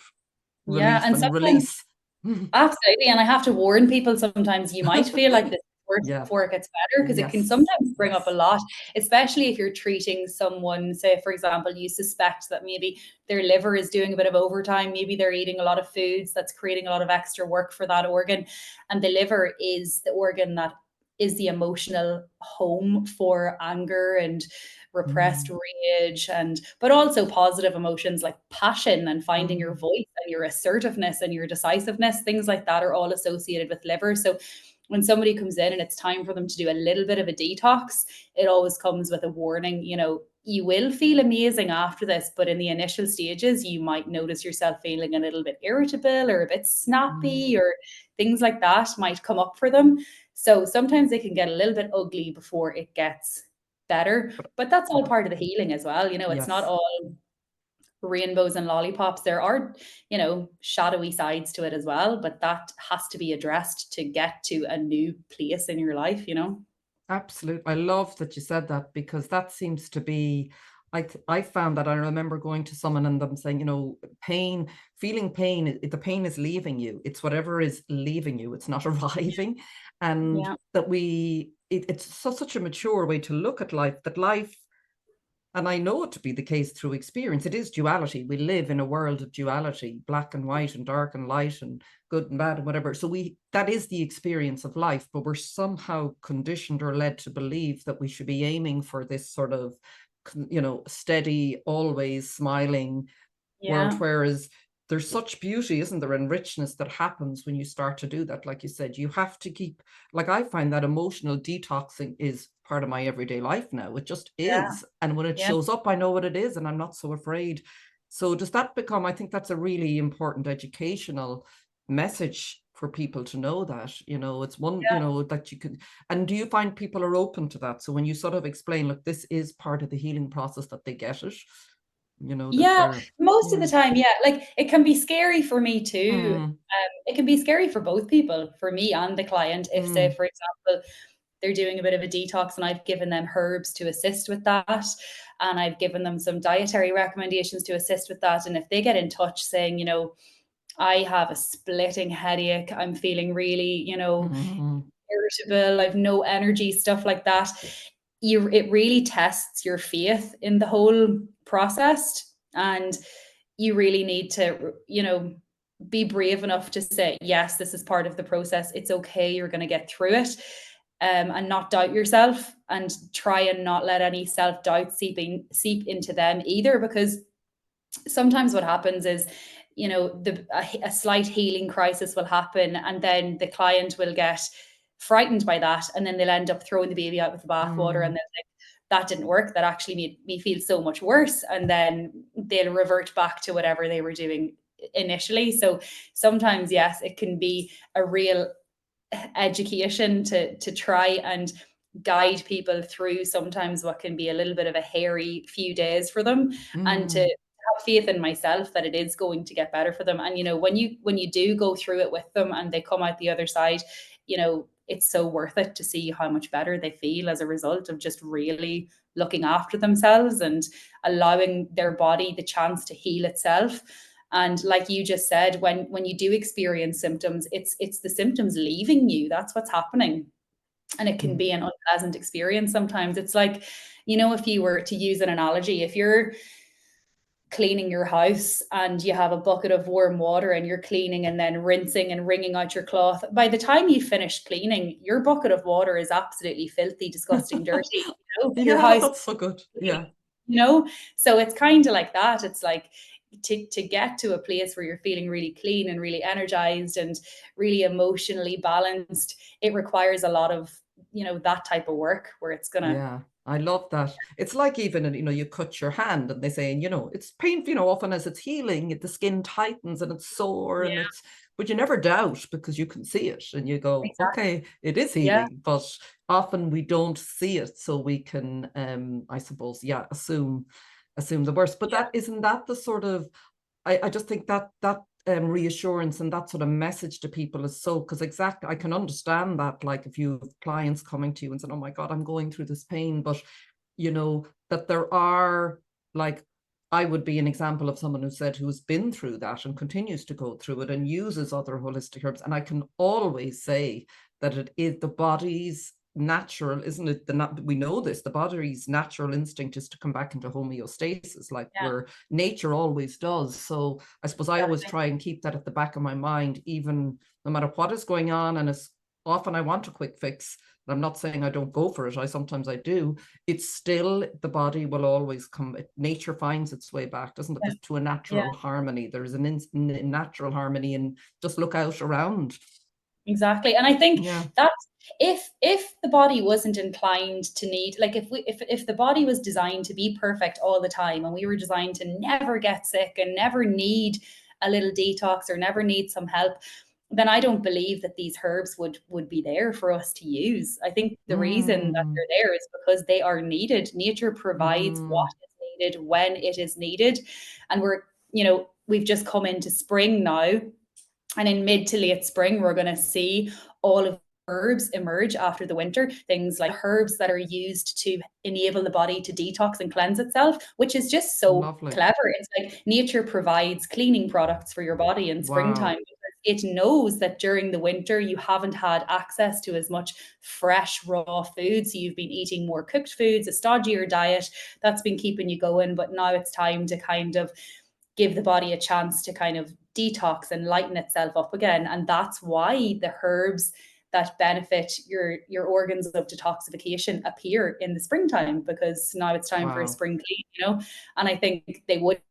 relief and release.
Absolutely. And I have to warn people, sometimes you might feel like this worse before it gets better, because it can sometimes bring up a lot, especially if you're treating someone, say, for example, you suspect that maybe their liver is doing a bit of overtime, maybe they're eating a lot of foods that's creating a lot of extra work for that organ. And the liver is the organ that is the emotional home for anger and repressed rage, but also positive emotions like passion and finding your voice and your assertiveness and your decisiveness. Things like that are all associated with liver. So when somebody comes in and it's time for them to do a little bit of a detox, it always comes with a warning. You will feel amazing after this, but in the initial stages, you might notice yourself feeling a little bit irritable or a bit snappy, or things like that might come up for them. So sometimes they can get a little bit ugly before it gets better, but that's all part of the healing as well. It's not all rainbows and lollipops. There are, shadowy sides to it as well, but that has to be addressed to get to a new place in your life,
Absolutely. I love that you said that, because that seems to be, I found that I remember going to someone and them saying, feeling pain, the pain is leaving you. It's whatever is leaving you. It's not arriving. And that it's such a mature way to look at life, and I know it to be the case through experience. It is duality. We live in a world of duality, black and white and dark and light and good and bad and whatever. So that is the experience of life, but we're somehow conditioned or led to believe that we should be aiming for this sort of, steady, always smiling world, whereas there's such beauty, isn't there, and richness that happens when you start to do that. Like you said, you have to keep, like, I find that emotional detoxing is part of my everyday life now. It just is. And when it shows up, I know what it is and I'm not so afraid. So does that become, I think that's a really important educational message for people to know that, it's one, that you can. And do you find people are open to that? So when you sort of explain, look, this is part of the healing process, that they get it?
Most of the time, like, it can be scary for me too. It can be scary for both people, for me and the client, if, say, for example, they're doing a bit of a detox and I've given them herbs to assist with that, and I've given them some dietary recommendations to assist with that. And if they get in touch saying, I have a splitting headache, I'm feeling really, irritable, I've no energy, stuff like that, it really tests your faith in the whole process. And you really need to, be brave enough to say, yes, this is part of the process. It's okay. You're going to get through it. And not doubt yourself, and try and not let any self-doubt seep into them either, because sometimes what happens is, a slight healing crisis will happen, and then the client will get frightened by that, and then they'll end up throwing the baby out with the bathwater, and they'll think, that didn't work, that actually made me feel so much worse, and then they'll revert back to whatever they were doing initially. So sometimes, yes, it can be a real education to try and guide people through sometimes what can be a little bit of a hairy few days for them, and to have faith in myself that it is going to get better for them. And when you do go through it with them and they come out the other side, it's so worth it to see how much better they feel as a result of just really looking after themselves and allowing their body the chance to heal itself. And like you just said, when you do experience symptoms, it's the symptoms leaving you. That's what's happening. And it can be an unpleasant experience sometimes. It's like, you know, if you were to use an analogy, if you're cleaning your house and you have a bucket of warm water and you're cleaning and then rinsing and wringing out your cloth, by the time you finish cleaning, your bucket of water is absolutely filthy, disgusting, dirty. You know?
Yeah,
Your house,
that's so good. Yeah.
you know, so it's kind of like that. It's like to get to a place where you're feeling really clean and really energized and really emotionally balanced, it requires a lot of, you know, that type of work where it's gonna.
Yeah, I love that. It's like even, you know, you cut your hand and they say, you know, it's painful, you know, often as it's healing, the skin tightens and it's sore and it's, but you never doubt because you can see it and you go,
Exactly.
okay, it is
Yeah.
healing, but often we don't see it. So we can, I suppose, yeah, assume the worst. But that isn't that the sort of, I just think that reassurance and that sort of message to people is so, because exactly, I can understand that, like if you have clients coming to you and saying, oh my God, I'm going through this pain, but you know, that there are, like, I would be an example of someone who's been through that and continues to go through it and uses other holistic herbs. And I can always say that it is the body's natural, isn't it? We know this, the body's natural instinct is to come back into homeostasis, like where nature always does. So I suppose I always try and keep that at the back of my mind, even no matter what is going on. And as often I want a quick fix, and I'm not saying I don't go for it, sometimes I do, it's still, the body will always come, nature finds its way back, doesn't it, to a natural harmony. There's a natural harmony, and just look out around.
Exactly. And I think that if the body wasn't inclined to need, like if the body was designed to be perfect all the time and we were designed to never get sick and never need a little detox or never need some help, then I don't believe that these herbs would be there for us to use. I think the reason that they're there is because they are needed. Nature provides what is needed when it is needed. And we're, you know, we've just come into spring now. And in mid to late spring, we're going to see all of herbs emerge after the winter, things like herbs that are used to enable the body to detox and cleanse itself, which is just so clever. It's like nature provides cleaning products for your body in springtime. It knows that during the winter you haven't had access to as much fresh raw food, so you've been eating more cooked foods, a stodgier diet that's been keeping you going, but now it's time to kind of give the body a chance to kind of detox and lighten itself up again. And that's why the herbs that benefit your organs of detoxification appear in the springtime, because now it's time for a spring clean, you know. And I think they would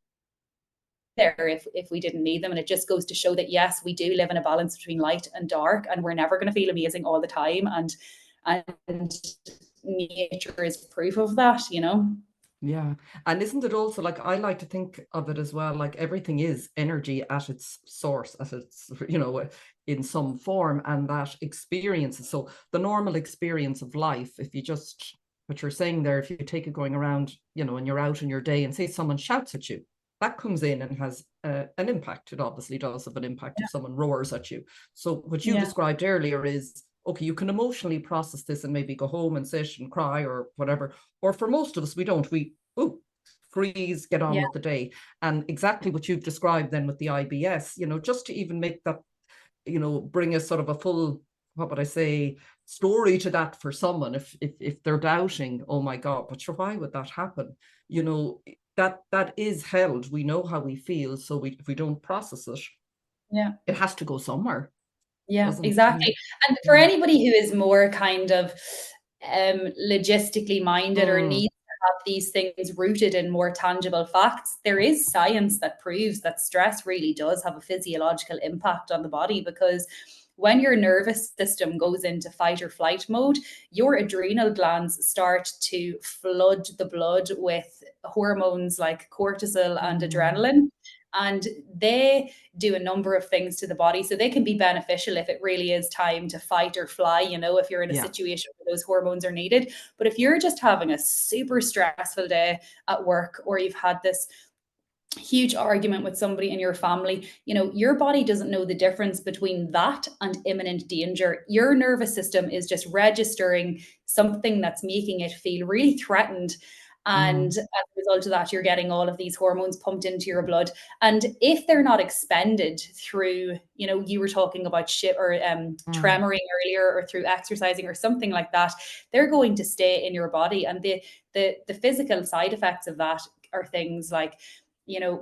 there if we didn't need them. And it just goes to show that yes, we do live in a balance between light and dark, and we're never going to feel amazing all the time. And nature is proof of that, you know.
Yeah. And isn't it also, like, I like to think of it as well, like everything is energy at its source, at its, you know, in some form, and that experiences. So the normal experience of life, if you just, what you're saying there, if you take it going around, you know, and you're out in your day and say someone shouts at you, that comes in and has an impact. It obviously does have an impact if someone roars at you. So what you described earlier is, okay, you can emotionally process this and maybe go home and sit and cry or whatever. Or for most of us, we don't. We freeze, get on with the day. And exactly what you've described then with the IBS, you know, just to even make that, you know, bring a sort of a full, what would I say, story to that for someone if they're doubting, oh my God, but sure, why would that happen? You know, that is held. We know how we feel. So if we don't process it, it has to go somewhere.
Yeah, exactly. And for anybody who is more kind of logistically minded or needs to have these things rooted in more tangible facts, there is science that proves that stress really does have a physiological impact on the body, because when your nervous system goes into fight or flight mode, your adrenal glands start to flood the blood with hormones like cortisol and adrenaline. And they do a number of things to the body. So they can be beneficial if it really is time to fight or fly, you know, if you're in a situation where those hormones are needed. But if you're just having a super stressful day at work, or you've had this huge argument with somebody in your family, you know, your body doesn't know the difference between that and imminent danger. Your nervous system is just registering something that's making it feel really threatened. And as a result of that, you're getting all of these hormones pumped into your blood. And if they're not expended through, you were talking about tremoring earlier, or through exercising or something like that, they're going to stay in your body. And the physical side effects of that are things like,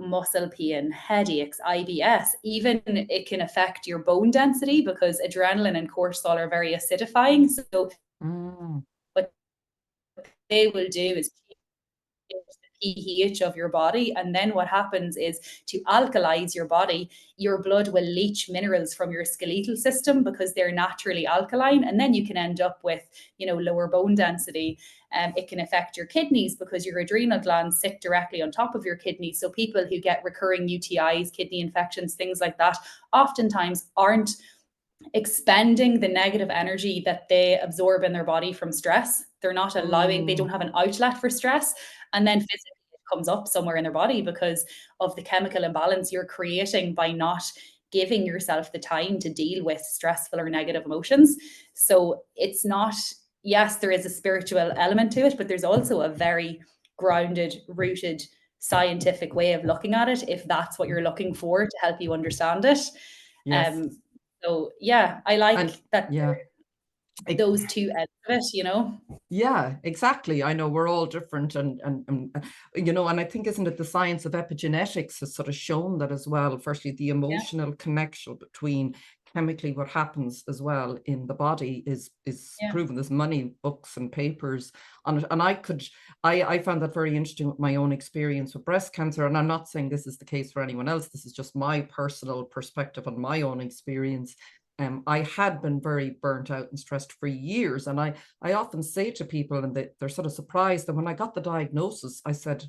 muscle pain, headaches, IBS. Even it can affect your bone density, because adrenaline and cortisol are very acidifying. So what they will do is the pH of your body. And then what happens is, to alkalize your body, your blood will leach minerals from your skeletal system because they're naturally alkaline. And then you can end up with, lower bone density. It can affect your kidneys because your adrenal glands sit directly on top of your kidneys. So people who get recurring UTIs, kidney infections, things like that, oftentimes aren't expending the negative energy that they absorb in their body from stress. They're not allowing, they don't have an outlet for stress. And then physically it comes up somewhere in their body because of the chemical imbalance you're creating by not giving yourself the time to deal with stressful or negative emotions. So it's not, yes, there is a spiritual element to it, but there's also a very grounded, rooted, scientific way of looking at it, if that's what you're looking for to help you understand it.
Yes.
So yeah, I like that.
Yeah.
Those two ends of it,
Yeah, exactly. I know we're all different, and and I think, isn't it, the science of epigenetics has sort of shown that as well. Firstly, the emotional connection between chemically what happens as well in the body is proven. There's many books and papers on it, and I found that very interesting with my own experience with breast cancer. And I'm not saying this is the case for anyone else. This is just my personal perspective on my own experience. I had been very burnt out and stressed for years. And I often say to people, and they're sort of surprised, that when I got the diagnosis, I said,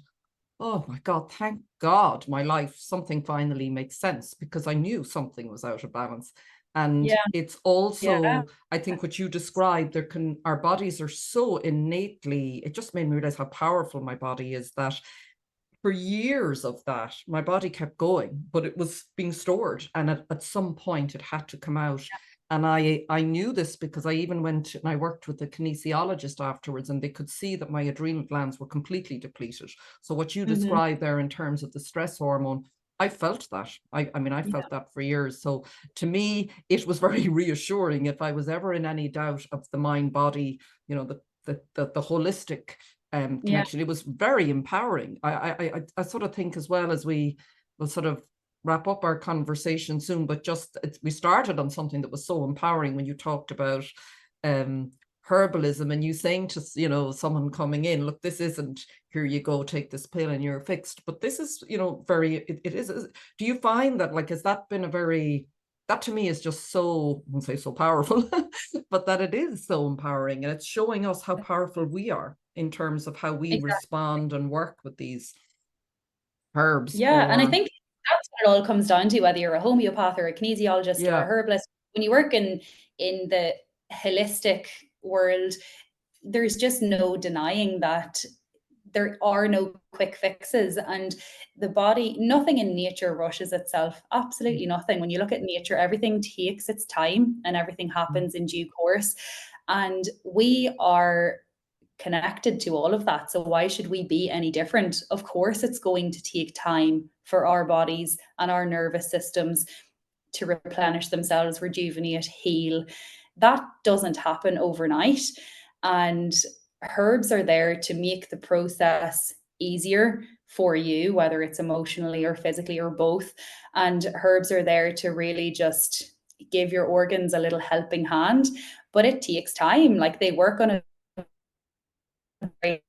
oh my God, thank God my life, something finally makes sense, because I knew something was out of balance. And it's also, I think what you described, our bodies are so innately, it just made me realize how powerful my body is, that for years of that, my body kept going, but it was being stored. And at some point it had to come out. And I knew this because I even went and I worked with a kinesiologist afterwards, and they could see that my adrenal glands were completely depleted. So what you described there in terms of the stress hormone, I felt that. I mean, I felt that for years. So to me, it was very reassuring. If I was ever in any doubt of the mind body, the holistic connection, it was very empowering. I sort of think, as well, as we will sort of wrap up our conversation soon, but we started on something that was so empowering when you talked about herbalism, and you saying to someone coming in, look, this isn't here you go, take this pill and you're fixed, but this is it is. Do you find that, like, has that been that to me is just so, I won't say so powerful, but that it is so empowering, and it's showing us how powerful we are in terms of how we respond and work with these herbs.
And I think that's what it all comes down to, whether you're a homeopath or a kinesiologist or a herbalist. When you work in the holistic world, there's just no denying that there are no quick fixes, and the body, nothing in nature rushes itself. Absolutely nothing. When you look at nature, everything takes its time and everything happens in due course. And we are connected to all of that. So why should we be any different? Of course, it's going to take time for our bodies and our nervous systems to replenish themselves, rejuvenate, heal. That doesn't happen overnight. And herbs are there to make the process easier for you, whether it's emotionally or physically or both. And herbs are there to really just give your organs a little helping hand. But it takes time. Like, they work on a very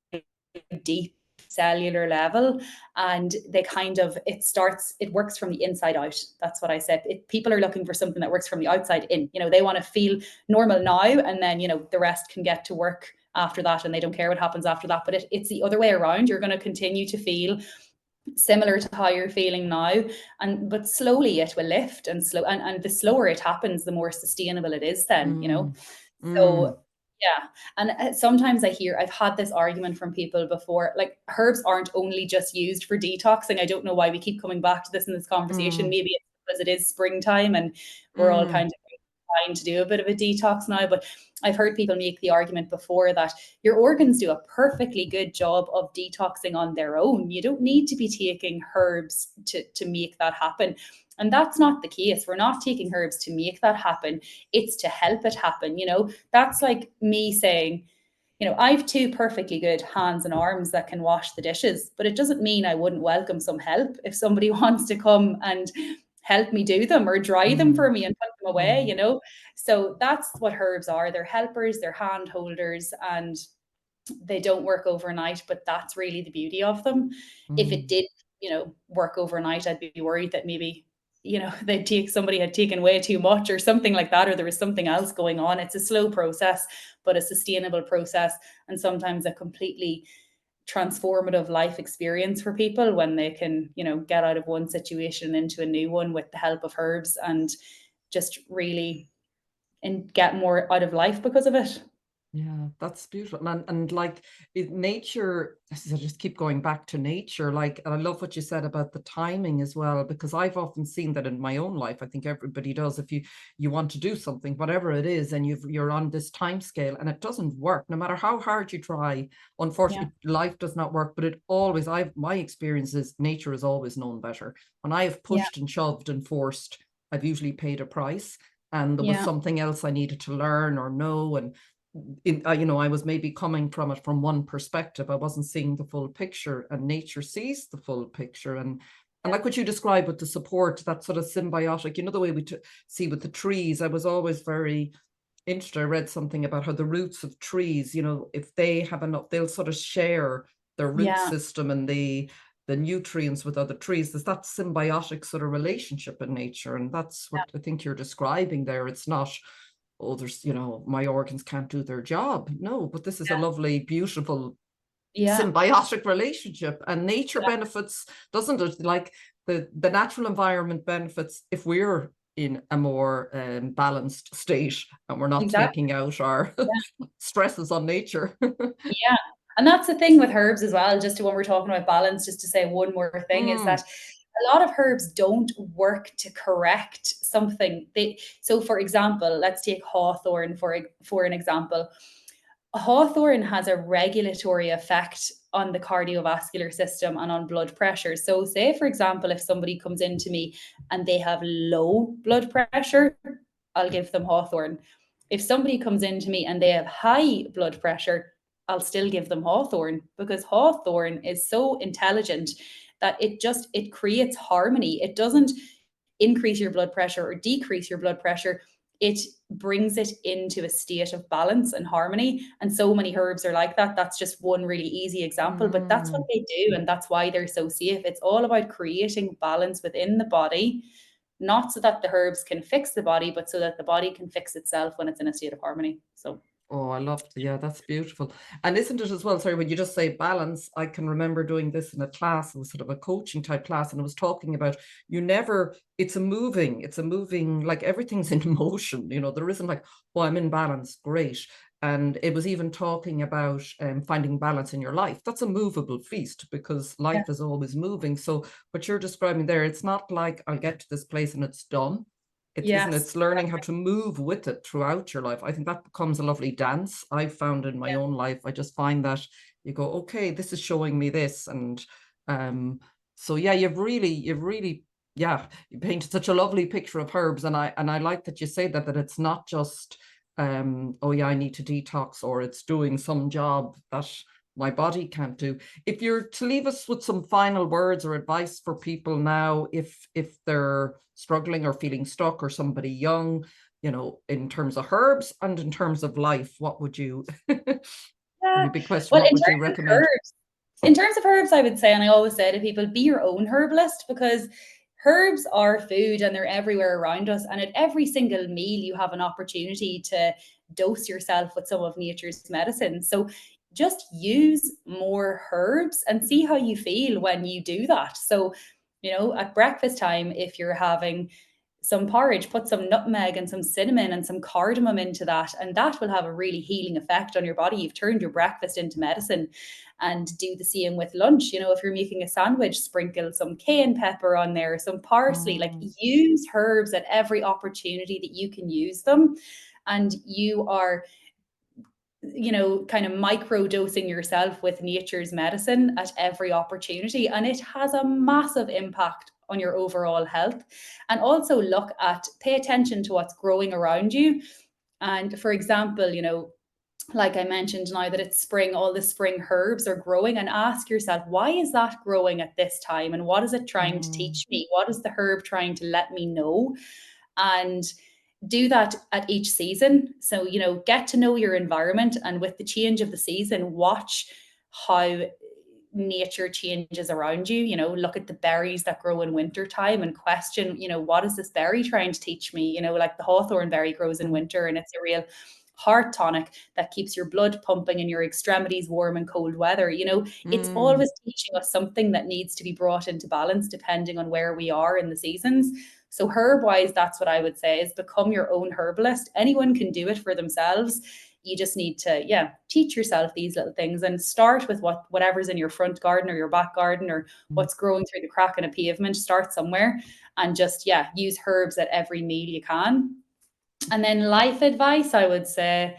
deep cellular level, and they it works from the inside out. That's what I said. People are looking for something that works from the outside in. They want to feel normal now, and then the rest can get to work after that, and they don't care what happens after that. But it's the other way around. You're going to continue to feel similar to how you're feeling now, but slowly it will lift, and the slower it happens, the more sustainable it is then. So yeah. And sometimes I've had this argument from people before, like, herbs aren't only just used for detoxing. I don't know why we keep coming back to this in this conversation. Maybe it's because it is springtime and we're all kind of trying to do a bit of a detox now, but I've heard people make the argument before that your organs do a perfectly good job of detoxing on their own. You don't need to be taking herbs to make that happen. And that's not the case. We're not taking herbs to make that happen. It's to help it happen. That's like me saying, I've two perfectly good hands and arms that can wash the dishes, but it doesn't mean I wouldn't welcome some help if somebody wants to come and help me do them or dry them for me and put them away, So that's what herbs are. They're helpers, they're hand holders, and they don't work overnight, but that's really the beauty of them. If it did, work overnight, I'd be worried that maybe somebody had taken way too much or something like that, or there was something else going on. It's a slow process, but a sustainable process, and sometimes a completely transformative life experience for people when they can, get out of one situation into a new one with the help of herbs and just really and get more out of life because of it.
Yeah, that's beautiful. And like nature, I just keep going back to nature. Like, and I love what you said about the timing as well, because I've often seen that in my own life. I think everybody does. If you want to do something, whatever it is, and you're on this time scale and it doesn't work, no matter how hard you try, unfortunately, life does not work. But it always, my experience is nature has always known better. When I have pushed and shoved and forced, I've usually paid a price. And there was something else I needed to learn or know. And I was maybe coming from it from one perspective. I wasn't seeing the full picture, and nature sees the full picture. And like what you described with the support, that sort of symbiotic, the way we see with the trees. I was always very interested. I read something about how the roots of trees, if they have enough, they'll sort of share their root system and the nutrients with other trees. There's that symbiotic sort of relationship in nature. And that's what I think you're describing there. It's not, oh, there's, my organs can't do their job. No, but this is a lovely, beautiful, symbiotic relationship. And nature benefits, doesn't it? Like the natural environment benefits if we're in a more balanced state and we're not taking out our stresses on nature.
And that's the thing with herbs as well, just when we're talking about balance, just to say one more thing, is that a lot of herbs don't work to correct something. So for example, let's take hawthorn for an example. Hawthorn has a regulatory effect on the cardiovascular system and on blood pressure. So say, for example, if somebody comes into me and they have low blood pressure, I'll give them hawthorn. If somebody comes into me and they have high blood pressure, I'll still give them hawthorn, because hawthorn is so intelligent that it creates harmony. It doesn't increase your blood pressure or decrease your blood pressure. It brings it into a state of balance and harmony. And so many herbs are like that. That's just one really easy example, but that's what they do. And that's why they're so safe. It's all about creating balance within the body, not so that the herbs can fix the body, but so that the body can fix itself when it's in a state of harmony. So
oh, I love it. Yeah, that's beautiful. And isn't it as well, sorry, when you just say balance, I can remember doing this in a class. It was sort of a coaching type class, and it was talking about it's a moving, like everything's in motion. There isn't like, oh, I'm in balance, great. And it was even talking about finding balance in your life. That's a movable feast, because life is always moving. So what you're describing there, it's not like I'll get to this place and it's done. It's learning how to move with it throughout your life. I think that becomes a lovely dance. I've found in my own life, I just find that you go, okay, this is showing me this. And so yeah, you've really you painted such a lovely picture of herbs. And I like that you say that it's not just oh yeah, I need to detox, or it's doing some job that my body can't do. If you're to leave us with some final words or advice for people now, if they're struggling or feeling stuck, or somebody young, in terms of herbs and in terms of life, what would you big question,
well,
what would you recommend?
In terms of herbs, I would say, and I always say to people, be your own herbalist, because herbs are food and they're everywhere around us. And at every single meal, you have an opportunity to dose yourself with some of nature's medicine. So just use more herbs and see how you feel when you do that. So, at breakfast time, if you're having some porridge, put some nutmeg and some cinnamon and some cardamom into that, and that will have a really healing effect on your body. You've turned your breakfast into medicine. And do the same with lunch. You know, if you're making a sandwich, sprinkle some cayenne pepper on there, some parsley, like use herbs at every opportunity that you can use them. And you are, you know, kind of micro dosing yourself with nature's medicine at every opportunity. And it has a massive impact on your overall health. And also pay attention to what's growing around you. And for example, you know, like I mentioned now that it's spring, all the spring herbs are growing, and ask yourself, why is that growing at this time? And what is it trying to teach me? What is the herb trying to let me know? And do that at each season. So, you know, get to know your environment, and with the change of the season, watch how nature changes around you. You know, look at the berries that grow in winter time and question, you know, what is this berry trying to teach me? You know, like the hawthorn berry grows in winter, and it's a real heart tonic that keeps your blood pumping and your extremities warm in cold weather. You know, it's always teaching us something that needs to be brought into balance depending on where we are in the seasons. So herb wise, that's what I would say, is become your own herbalist. Anyone can do it for themselves. You just need to, teach yourself these little things, and start with whatever's in your front garden or your back garden, or what's growing through the crack in a pavement. Start somewhere and just, use herbs at every meal you can. And then life advice, I would say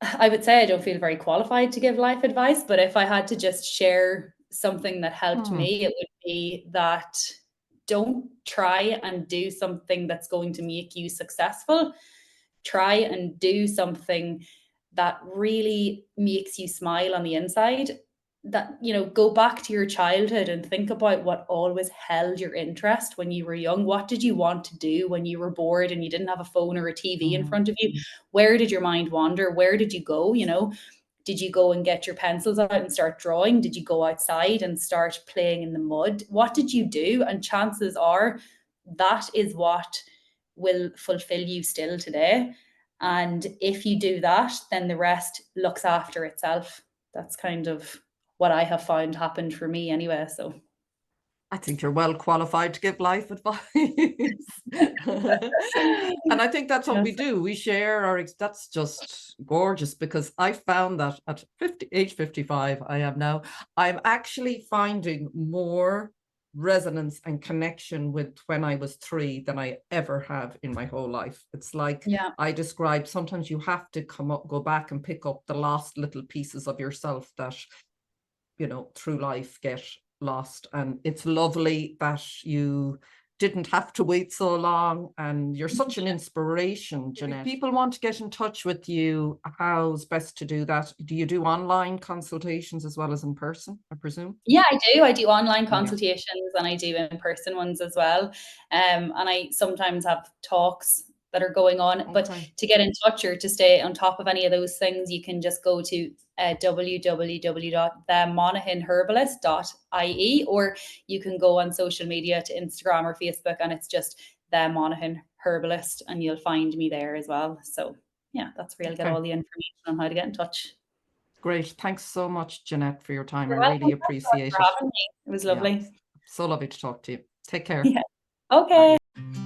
I don't feel very qualified to give life advice, but if I had to just share something that helped me, it would be that don't try and do something that's going to make you successful. Try and do something that really makes you smile on the inside. That, you know, go back to your childhood and think about what always held your interest when you were young. What did you want to do when you were bored and you didn't have a phone or a TV in front of you? Where did your mind wander? Where did you go? You know, did you go and get your pencils out and start drawing? Did you go outside and start playing in the mud? What did you do? And chances are that is what will fulfill you still today. And if you do that, then the rest looks after itself. That's kind of what I have found happened for me anyway. So
I think you're well qualified to give life advice. And I think that's what we do. We share that's just gorgeous, because I found that at age 55, I am now, I'm actually finding more resonance and connection with when I was 3 than I ever have in my whole life. It's like I described, sometimes you have to go back and pick up the lost little pieces of yourself that, you know, through life get lost. And it's lovely that you didn't have to wait so long, and you're such an inspiration, Janette. If people want to get in touch with you, how's best to do that? Do you do online consultations as well as in person, I presume?
Yeah, I do. I do online consultations and I do in-person ones as well. And I sometimes have talks that are going on. But to get in touch or to stay on top of any of those things, you can just go to www.themonaghanherbalist.ie, or you can go on social media to Instagram or Facebook, and it's just The Monaghan Herbalist, and you'll find me there as well. So that's where you'll get all the information on how to get in touch.
Great. Thanks so much, Janette, for your time. I really appreciate it.
For having me. It was lovely.
So lovely to talk to you. Take care.
Okay. Bye.